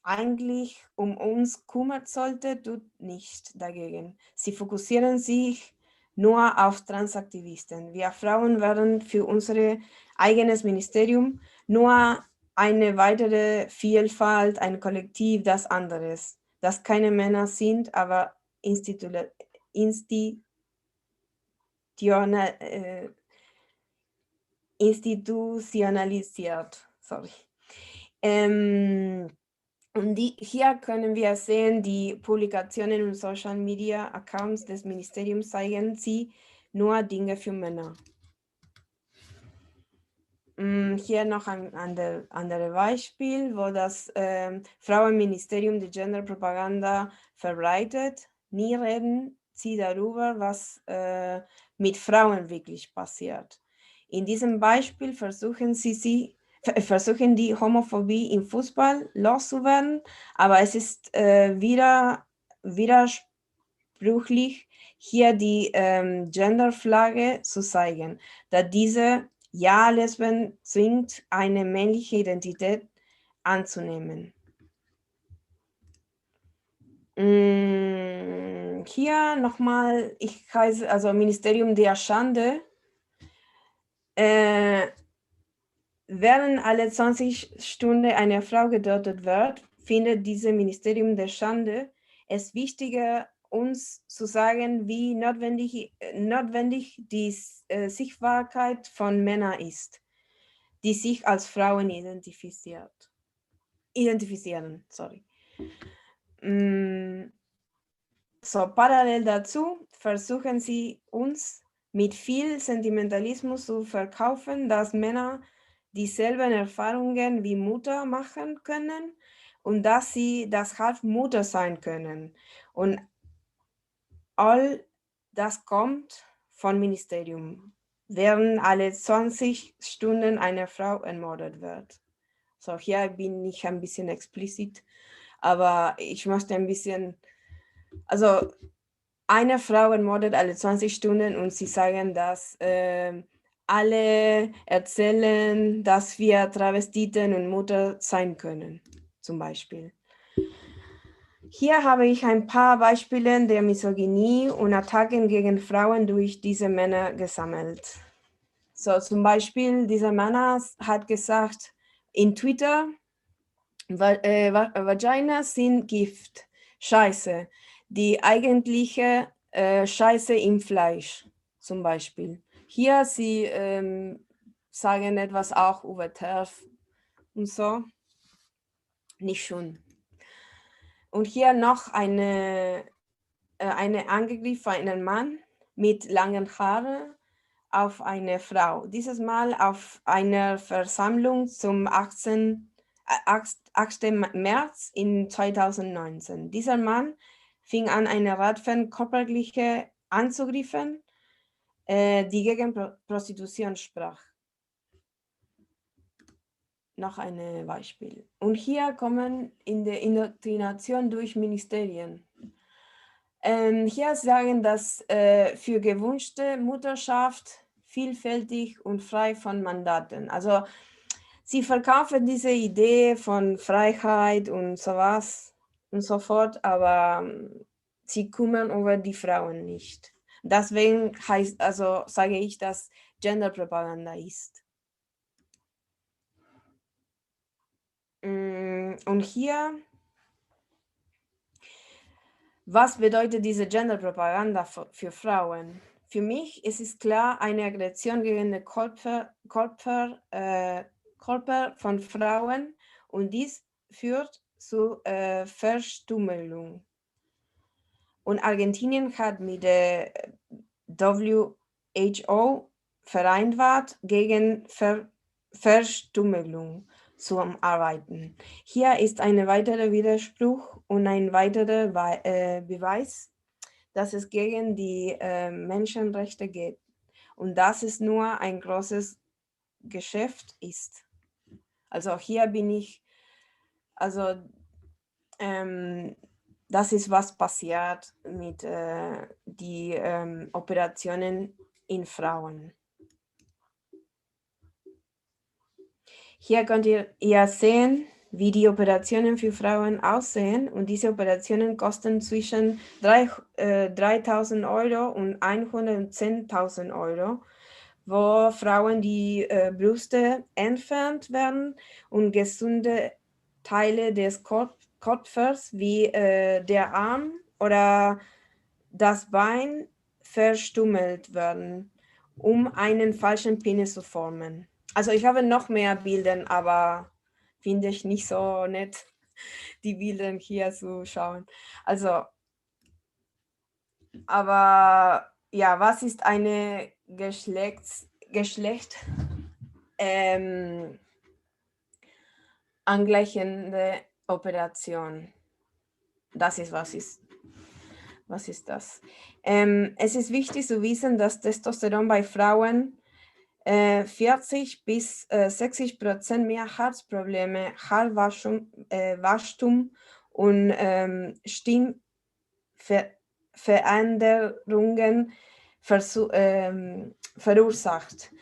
eigentlich um uns kümmert sollte, tut nicht dagegen. Sie fokussieren sich nur auf Transaktivisten. Wir Frauen werden für unser eigenes Ministerium nur eine weitere Vielfalt, ein Kollektiv, das anderes, das keine Männer sind, aber institutionalisiert. Sorry. Und hier können wir sehen, die Publikationen und Social Media Accounts des Ministeriums zeigen sie nur Dinge für Männer. Hier noch ein anderes Beispiel, wo das Frauenministerium die Genderpropaganda verbreitet. Nie reden sie darüber, was mit Frauen wirklich passiert. In diesem Beispiel versuchen die Homophobie im Fußball loszuwerden, aber es ist widersprüchlich, hier die Genderflagge zu zeigen, da diese Lesben zwingt, eine männliche Identität anzunehmen. Hier nochmal, ich heiße also Ministerium der Schande. Während alle 20 Stunden eine Frau getötet wird, findet dieses Ministerium der Schande es wichtiger, uns zu sagen, wie notwendig die Sichtbarkeit von Männern ist, die sich als Frauen identifizieren. So, parallel dazu versuchen sie uns mit viel Sentimentalismus zu verkaufen, dass Männer dieselben Erfahrungen wie Mutter machen können und dass sie deshalb Mutter sein können. Und all das kommt vom Ministerium, während alle 20 Stunden eine Frau ermordet wird. So, hier bin ich ein bisschen explizit, aber ich möchte ein bisschen, also eine Frau ermordet alle 20 Stunden und sie sagen, dass alle erzählen, dass wir Travestiten und Mutter sein können, zum Beispiel. Hier habe ich ein paar Beispiele der Misogynie und Attacken gegen Frauen durch diese Männer gesammelt. So, zum Beispiel, dieser Mann hat gesagt in Twitter, Vaginas sind Gift. Scheiße, die eigentliche Scheiße im Fleisch zum Beispiel. Hier sie sagen etwas auch über TERF und so. Nicht schön. Und hier noch eine Angriff von einem Mann mit langen Haaren auf eine Frau. Dieses Mal auf einer Versammlung zum 8. März in 2019. Dieser Mann fing an, eine Radfan körperliche anzugreifen, die gegen Prostitution sprach. Noch ein Beispiel. Und hier kommen in der Indoktrination durch Ministerien. Hier sagen, dass für gewünschte Mutterschaft vielfältig und frei von Mandaten. Also sie verkaufen diese Idee von Freiheit und sowas und so fort, aber sie kümmern über die Frauen nicht. Deswegen sage ich, dass Genderpropaganda ist. Und hier, was bedeutet diese Genderpropaganda für Frauen? Für mich ist es klar eine Aggression gegen den Körper von Frauen und dies führt zu Verstümmelung. Und Argentinien hat mit der WHO vereinbart, gegen Verstümmelung zu arbeiten. Hier ist ein weiterer Widerspruch und ein weiterer Beweis, dass es gegen die Menschenrechte geht und dass es nur ein großes Geschäft ist. Also hier bin ich, also das ist, was passiert mit den Operationen in Frauen. Hier könnt ihr sehen, wie die Operationen für Frauen aussehen, und diese Operationen kosten zwischen 3.000 Euro und 110.000 Euro, wo Frauen die Brüste entfernt werden und gesunde Teile des Körpers wie der Arm oder das Bein verstümmelt werden, um einen falschen Penis zu formen. Also ich habe noch mehr Bilder, aber finde ich nicht so nett, die Bilder hier zu schauen. Also, aber ja, was ist eine angleichende Operation? Das ist, was ist das? Es ist wichtig zu wissen, dass Testosteron bei Frauen 40 bis 60% mehr Herzprobleme, Haarwachstum und Stimmveränderungen verursacht.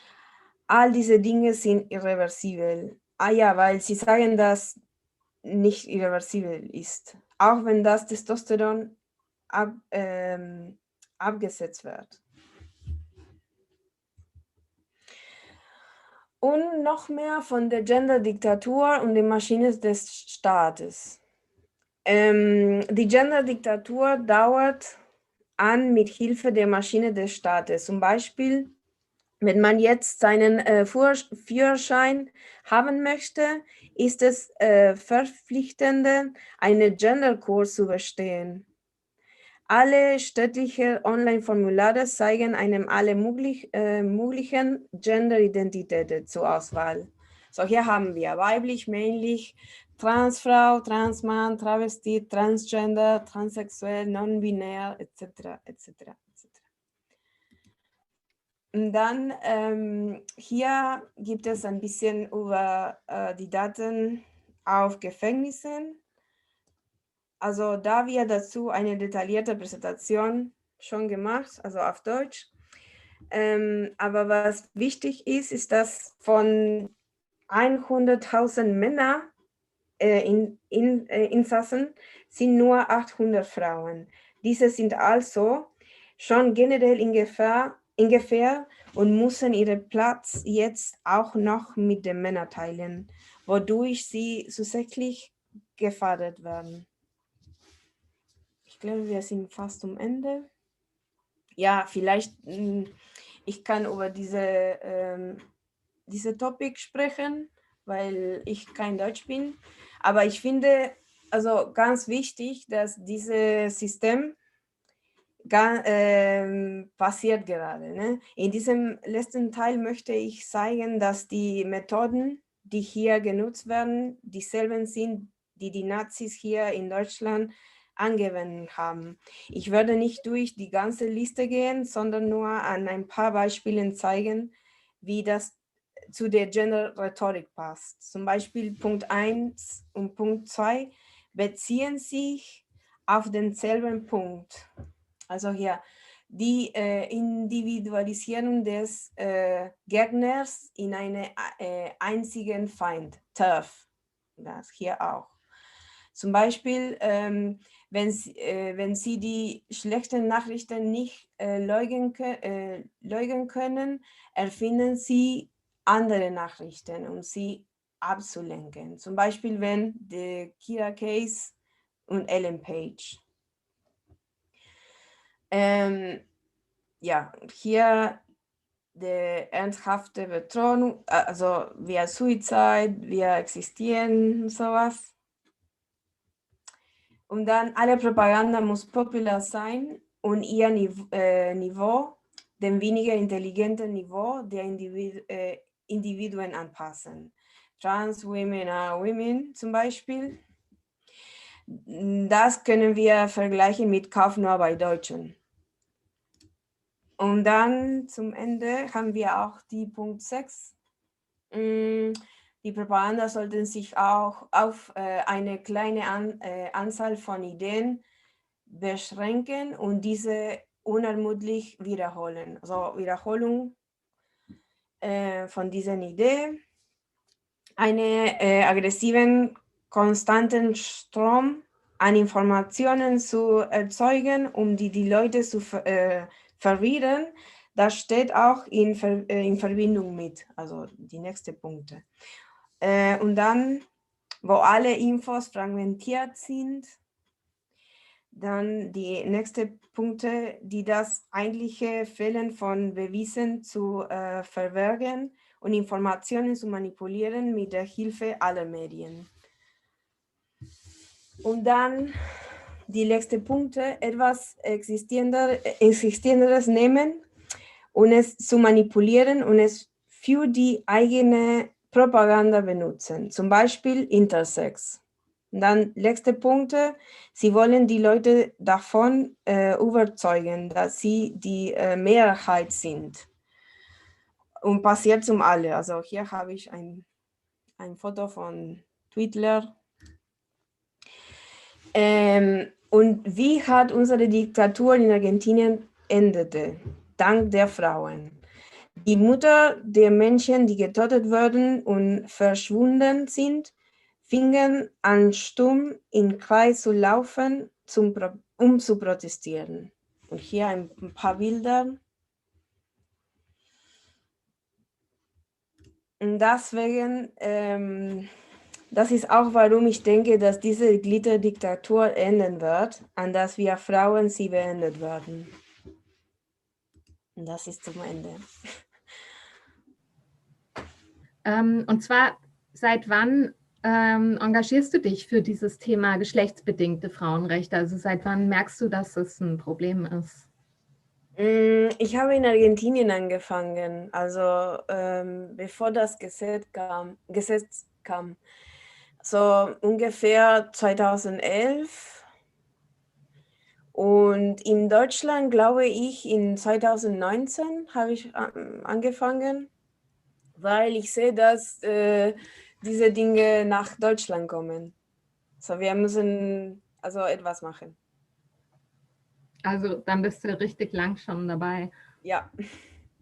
All diese Dinge sind irreversibel. Ja, weil sie sagen, dass nicht irreversibel ist, auch wenn das Testosteron abgesetzt wird. Und noch mehr von der Gender-Diktatur und den Maschinen des Staates. Die Gender-Diktatur dauert an mit Hilfe der Maschine des Staates. Zum Beispiel, wenn man jetzt seinen Führerschein haben möchte, ist es verpflichtend, einen Genderkurs zu bestehen. Alle städtlichen Online-Formulare zeigen einem alle möglichen Gender-Identitäten zur Auswahl. So, hier haben wir weiblich, männlich, Transfrau, Transmann, Travestit, Transgender, Transsexuell, non-binär, etc., etc., etc. Und dann hier gibt es ein bisschen über die Daten auf Gefängnissen. Also da wir dazu eine detaillierte Präsentation schon gemacht, also auf Deutsch. Aber was wichtig ist, ist, dass von 100.000 Männern Insassen sind nur 800 Frauen. Diese sind also schon generell in Gefahr und müssen ihren Platz jetzt auch noch mit den Männern teilen, wodurch sie zusätzlich gefährdet werden. glaube, wir sind fast am Ende. Ja, vielleicht, ich kann über diese Topic sprechen, weil ich kein Deutsch bin. Aber ich finde, also ganz wichtig, dass dieses System passiert gerade. Ne? In diesem letzten Teil möchte ich zeigen, dass die Methoden, die hier genutzt werden, dieselben sind, die die Nazis hier in Deutschland angewendet haben. Ich werde nicht durch die ganze Liste gehen, sondern nur an ein paar Beispielen zeigen, wie das zu der Gender-Rhetorik passt. Zum Beispiel Punkt 1 und Punkt 2 beziehen sich auf denselben Punkt. Also hier die Individualisierung des Gegners in einen einzigen Feind, TERF, das hier auch. Zum Beispiel, wenn Sie die schlechten Nachrichten nicht leugnen können, erfinden Sie andere Nachrichten, um sie abzulenken. Zum Beispiel, wenn der Kira Case und Ellen Page. Ja, hier der ernsthafte Bedrohung, also via Suizid, via Existieren und sowas. Und dann alle Propaganda muss populär sein und ihr Niveau, dem weniger intelligenten Niveau der Individuen anpassen. Trans Women are Women zum Beispiel. Das können wir vergleichen mit Kauf nur bei Deutschen. Und dann zum Ende haben wir auch die Punkt 6. Die Propaganda sollten sich auch auf eine kleine Anzahl von Ideen beschränken und diese unermüdlich wiederholen. Also Wiederholung von dieser Idee. Einen aggressiven, konstanten Strom an Informationen zu erzeugen, um die Leute zu verwirren. Das steht auch in Verbindung mit, also die nächsten Punkte. Und dann, wo alle Infos fragmentiert sind, dann die nächsten Punkte, die das eigentliche Fehlen von Beweisen zu verbergen und Informationen zu manipulieren mit der Hilfe aller Medien. Und dann die letzten Punkte, etwas Existierenderes nehmen und es zu manipulieren und es für die eigene Propaganda benutzen, zum Beispiel Intersex. Und dann letzte Punkte, sie wollen die Leute davon überzeugen, dass sie die Mehrheit sind. Und passiert zum alle. Also hier habe ich ein Foto von Twitter. Und wie hat unsere Diktatur in Argentinien endete? Dank der Frauen. Die Mutter der Menschen, die getötet wurden und verschwunden sind, fingen an, stumm im Kreis zu laufen, um zu protestieren. Und hier ein paar Bilder. Und deswegen, das ist auch, warum ich denke, dass diese Glitterdiktatur enden wird, an dass wir Frauen sie beendet werden. Und das ist zum Ende. Und zwar, seit wann engagierst du dich für dieses Thema geschlechtsbedingte Frauenrechte? Also seit wann merkst du, dass es ein Problem ist? Ich habe in Argentinien angefangen, also bevor das Gesetz kam, so ungefähr 2011. Und in Deutschland, glaube ich, in 2019 habe ich angefangen, weil ich sehe, dass diese Dinge nach Deutschland kommen. So, wir müssen also etwas machen. Also dann bist du richtig lang schon dabei. Ja.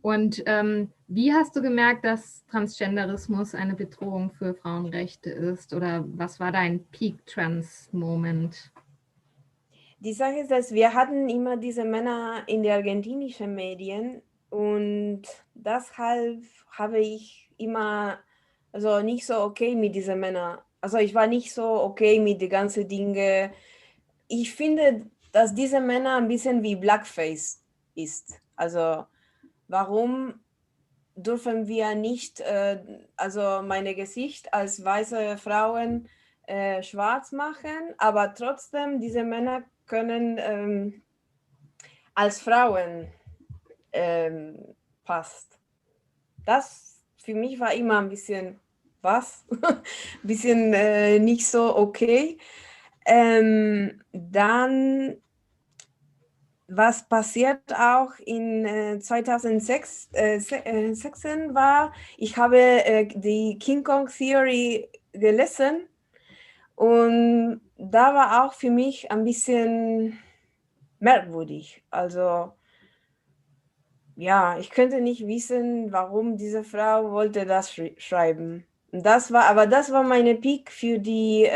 Und wie hast du gemerkt, dass Transgenderismus eine Bedrohung für Frauenrechte ist? Oder was war dein Peak-Trans-Moment? Die Sache ist, dass wir hatten immer diese Männer in den argentinischen Medien und deshalb habe ich immer, also nicht so okay mit diesen Männern. Also ich war nicht so okay mit den ganzen Dingen. Ich finde, dass diese Männer ein bisschen wie Blackface ist. Also warum dürfen wir nicht, also meine Gesicht als weiße Frauen schwarz machen, aber trotzdem diese Männer können als Frauen passt. Das für mich war immer ein bisschen was, ein bisschen nicht so okay. Dann, was passiert auch in 2016 war, ich habe die King Kong Theory gelesen und da war auch für mich ein bisschen merkwürdig. Also ja, ich könnte nicht wissen, warum diese Frau wollte das schreiben. Aber das war meine Peak für die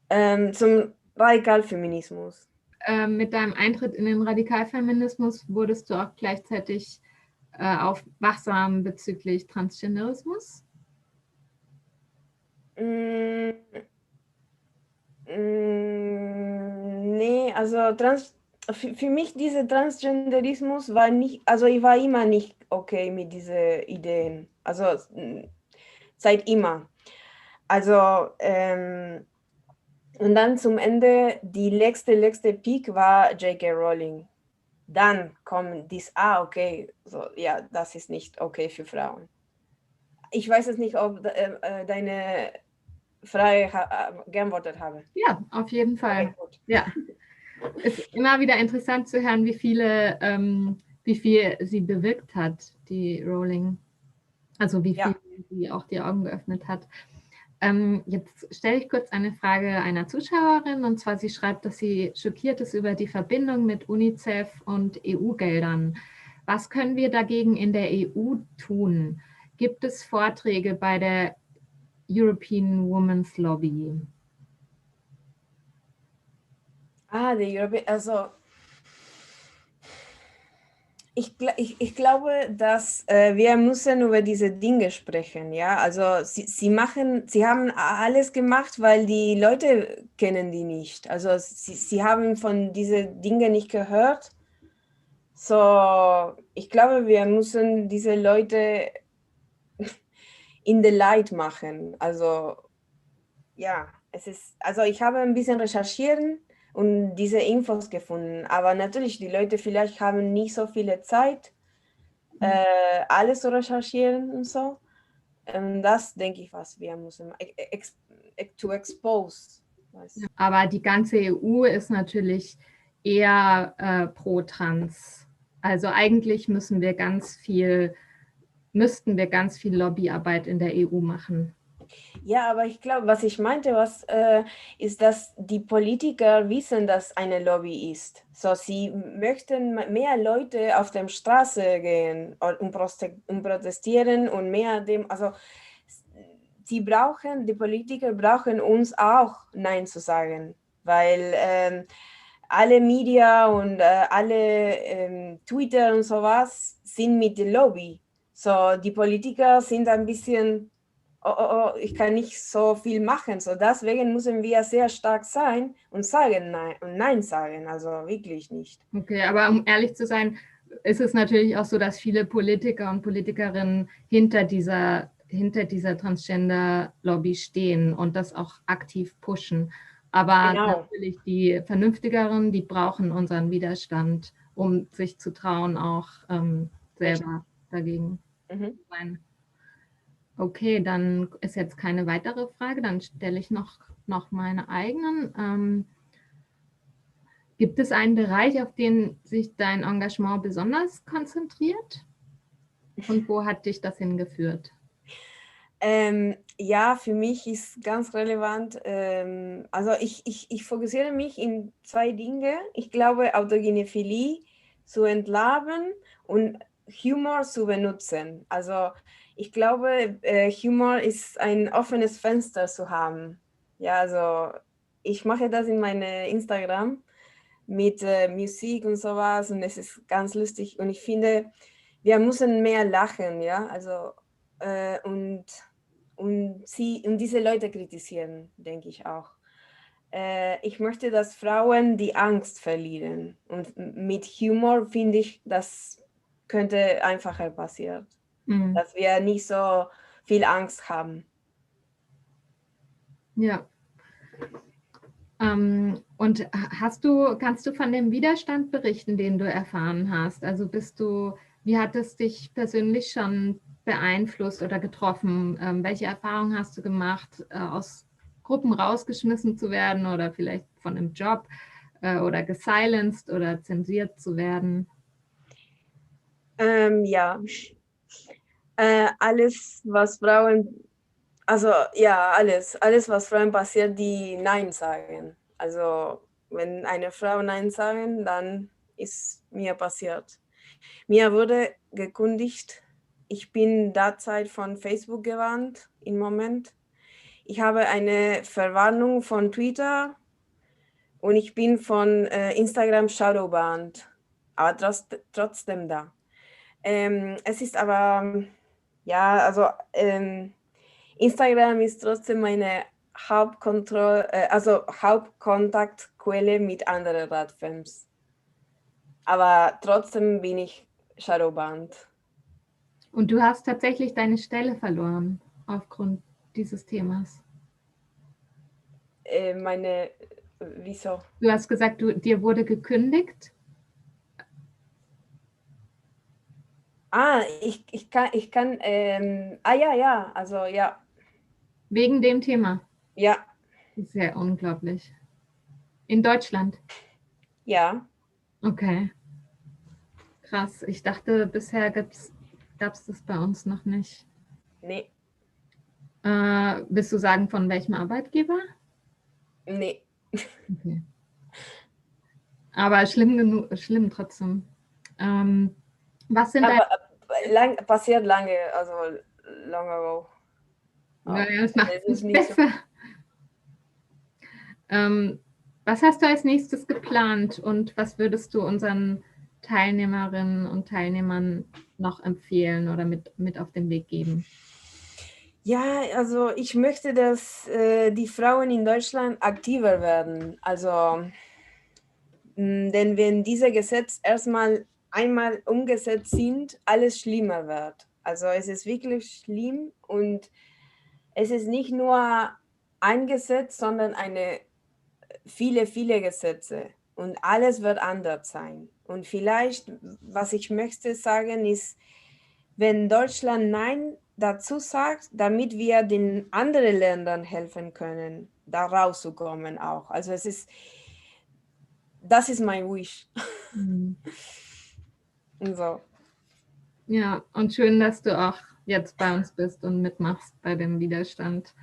zum Radikalfeminismus. Mit deinem Eintritt in den Radikalfeminismus wurdest du auch gleichzeitig aufwachsam bezüglich Transgenderismus? Mm, nee, also für mich dieser Transgenderismus war nicht, also ich war immer nicht okay mit diesen Ideen. Also seit immer. Also und dann zum Ende, die letzte Peak war J.K. Rowling. Dann kommt okay, so, ja, das ist nicht okay für Frauen. Ich weiß es nicht, ob deine Frage geantwortet habe. Ja, auf jeden Fall. Okay, gut. Ja, es ist immer wieder interessant zu hören, wie viel sie bewirkt hat, die Rowling. Also wie viel Ja. sie auch die Augen geöffnet hat. Jetzt stelle ich kurz eine Frage einer Zuschauerin, und zwar sie schreibt, dass sie schockiert ist über die Verbindung mit UNICEF und EU-Geldern. Was können wir dagegen in der EU tun? Gibt es Vorträge bei der European Women's Lobby? Die Europäer, also ich glaube, dass wir müssen über diese Dinge sprechen, ja. Also sie haben alles gemacht, weil die Leute kennen die nicht. Also sie haben von diesen Dingen nicht gehört. So, ich glaube, wir müssen diese Leute in the light machen. Also ja, also ich habe ein bisschen recherchieren und diese Infos gefunden. Aber natürlich, die Leute vielleicht haben nicht so viele Zeit, alles zu recherchieren und so. Das denke ich, was wir müssen, to expose. Aber die ganze EU ist natürlich eher pro Trans. Also eigentlich müssten wir ganz viel Lobbyarbeit in der EU machen. Ja, aber ich glaube, was ich meinte, ist, dass die Politiker wissen, dass eine Lobby ist. So, sie möchten mehr Leute auf der Straße gehen und protestieren und mehr dem, also die Politiker brauchen uns auch Nein zu sagen, weil alle Media und alle Twitter und sowas sind mit der Lobby. So, die Politiker sind ein bisschen ich kann nicht so viel machen. So deswegen müssen wir sehr stark sein und sagen Nein und Nein sagen. Also wirklich nicht. Okay, aber um ehrlich zu sein, ist es natürlich auch so, dass viele Politiker und Politikerinnen hinter dieser Transgender-Lobby stehen und das auch aktiv pushen. Aber Genau. natürlich die Vernünftigeren, die brauchen unseren Widerstand, um sich zu trauen, auch selber dagegen Mhm. zu sein. Okay, dann ist jetzt keine weitere Frage. Dann stelle ich noch meine eigenen. Gibt es einen Bereich, auf den sich dein Engagement besonders konzentriert? Und wo hat dich das hingeführt? Ja, für mich ist ganz relevant, also ich fokussiere mich in zwei Dinge. Ich glaube, Autogenephilie zu entlarven und Humor zu benutzen. Also ich glaube, Humor ist ein offenes Fenster zu haben. Ja, also ich mache das in meine Instagram mit Musik und sowas und es ist ganz lustig und ich finde, wir müssen mehr lachen, ja, also und diese Leute kritisieren, denke ich auch. Ich möchte, dass Frauen die Angst verlieren. Und mit Humor finde ich, das könnte einfacher passieren. Dass wir nicht so viel Angst haben. Ja. Und kannst du von dem Widerstand berichten, den du erfahren hast? Also wie hat es dich persönlich schon beeinflusst oder getroffen? Welche Erfahrungen hast du gemacht, aus Gruppen rausgeschmissen zu werden oder vielleicht von einem Job oder gesilenced oder zensiert zu werden? Ja, alles, was Frauen, also ja, alles, was Frauen passiert, die Nein sagen. Also wenn eine Frau Nein sagen, dann ist mir passiert. Mir wurde gekündigt. Ich bin derzeit von Facebook gewarnt im Moment. Ich habe eine Verwarnung von Twitter und ich bin von Instagram shadowbanned, aber trotzdem da. Es ist aber, ja, also Instagram ist trotzdem meine Hauptkontaktquelle mit anderen Radfans. Aber trotzdem bin ich shadowbanned. Und du hast tatsächlich deine Stelle verloren aufgrund dieses Themas. Wieso? Du hast gesagt, dir wurde gekündigt. Ja, also ja. Wegen dem Thema. Ja. Sehr unglaublich. In Deutschland? Ja. Okay. Krass. Ich dachte, bisher gab es das bei uns noch nicht. Nee. Willst du sagen, von welchem Arbeitgeber? Nee. Okay. Aber schlimm trotzdem. Was sind deine... Passiert lange, also long ago. Naja, das macht Es es ist nicht nicht so. besser. Was hast du als nächstes geplant und was würdest du unseren Teilnehmerinnen und Teilnehmern noch empfehlen oder mit auf den Weg geben? Ja, also ich möchte, dass die Frauen in Deutschland aktiver werden. Also, denn wenn diese Gesetze einmal umgesetzt sind, alles schlimmer wird. Also es ist wirklich schlimm und es ist nicht nur ein Gesetz, sondern viele Gesetze und alles wird anders sein. Und vielleicht, was ich möchte sagen, ist, wenn Deutschland Nein dazu sagt, damit wir den anderen Ländern helfen können, da rauszukommen auch. Also das ist mein Wish. So. Ja, und schön, dass du auch jetzt bei uns bist und mitmachst bei dem Widerstand.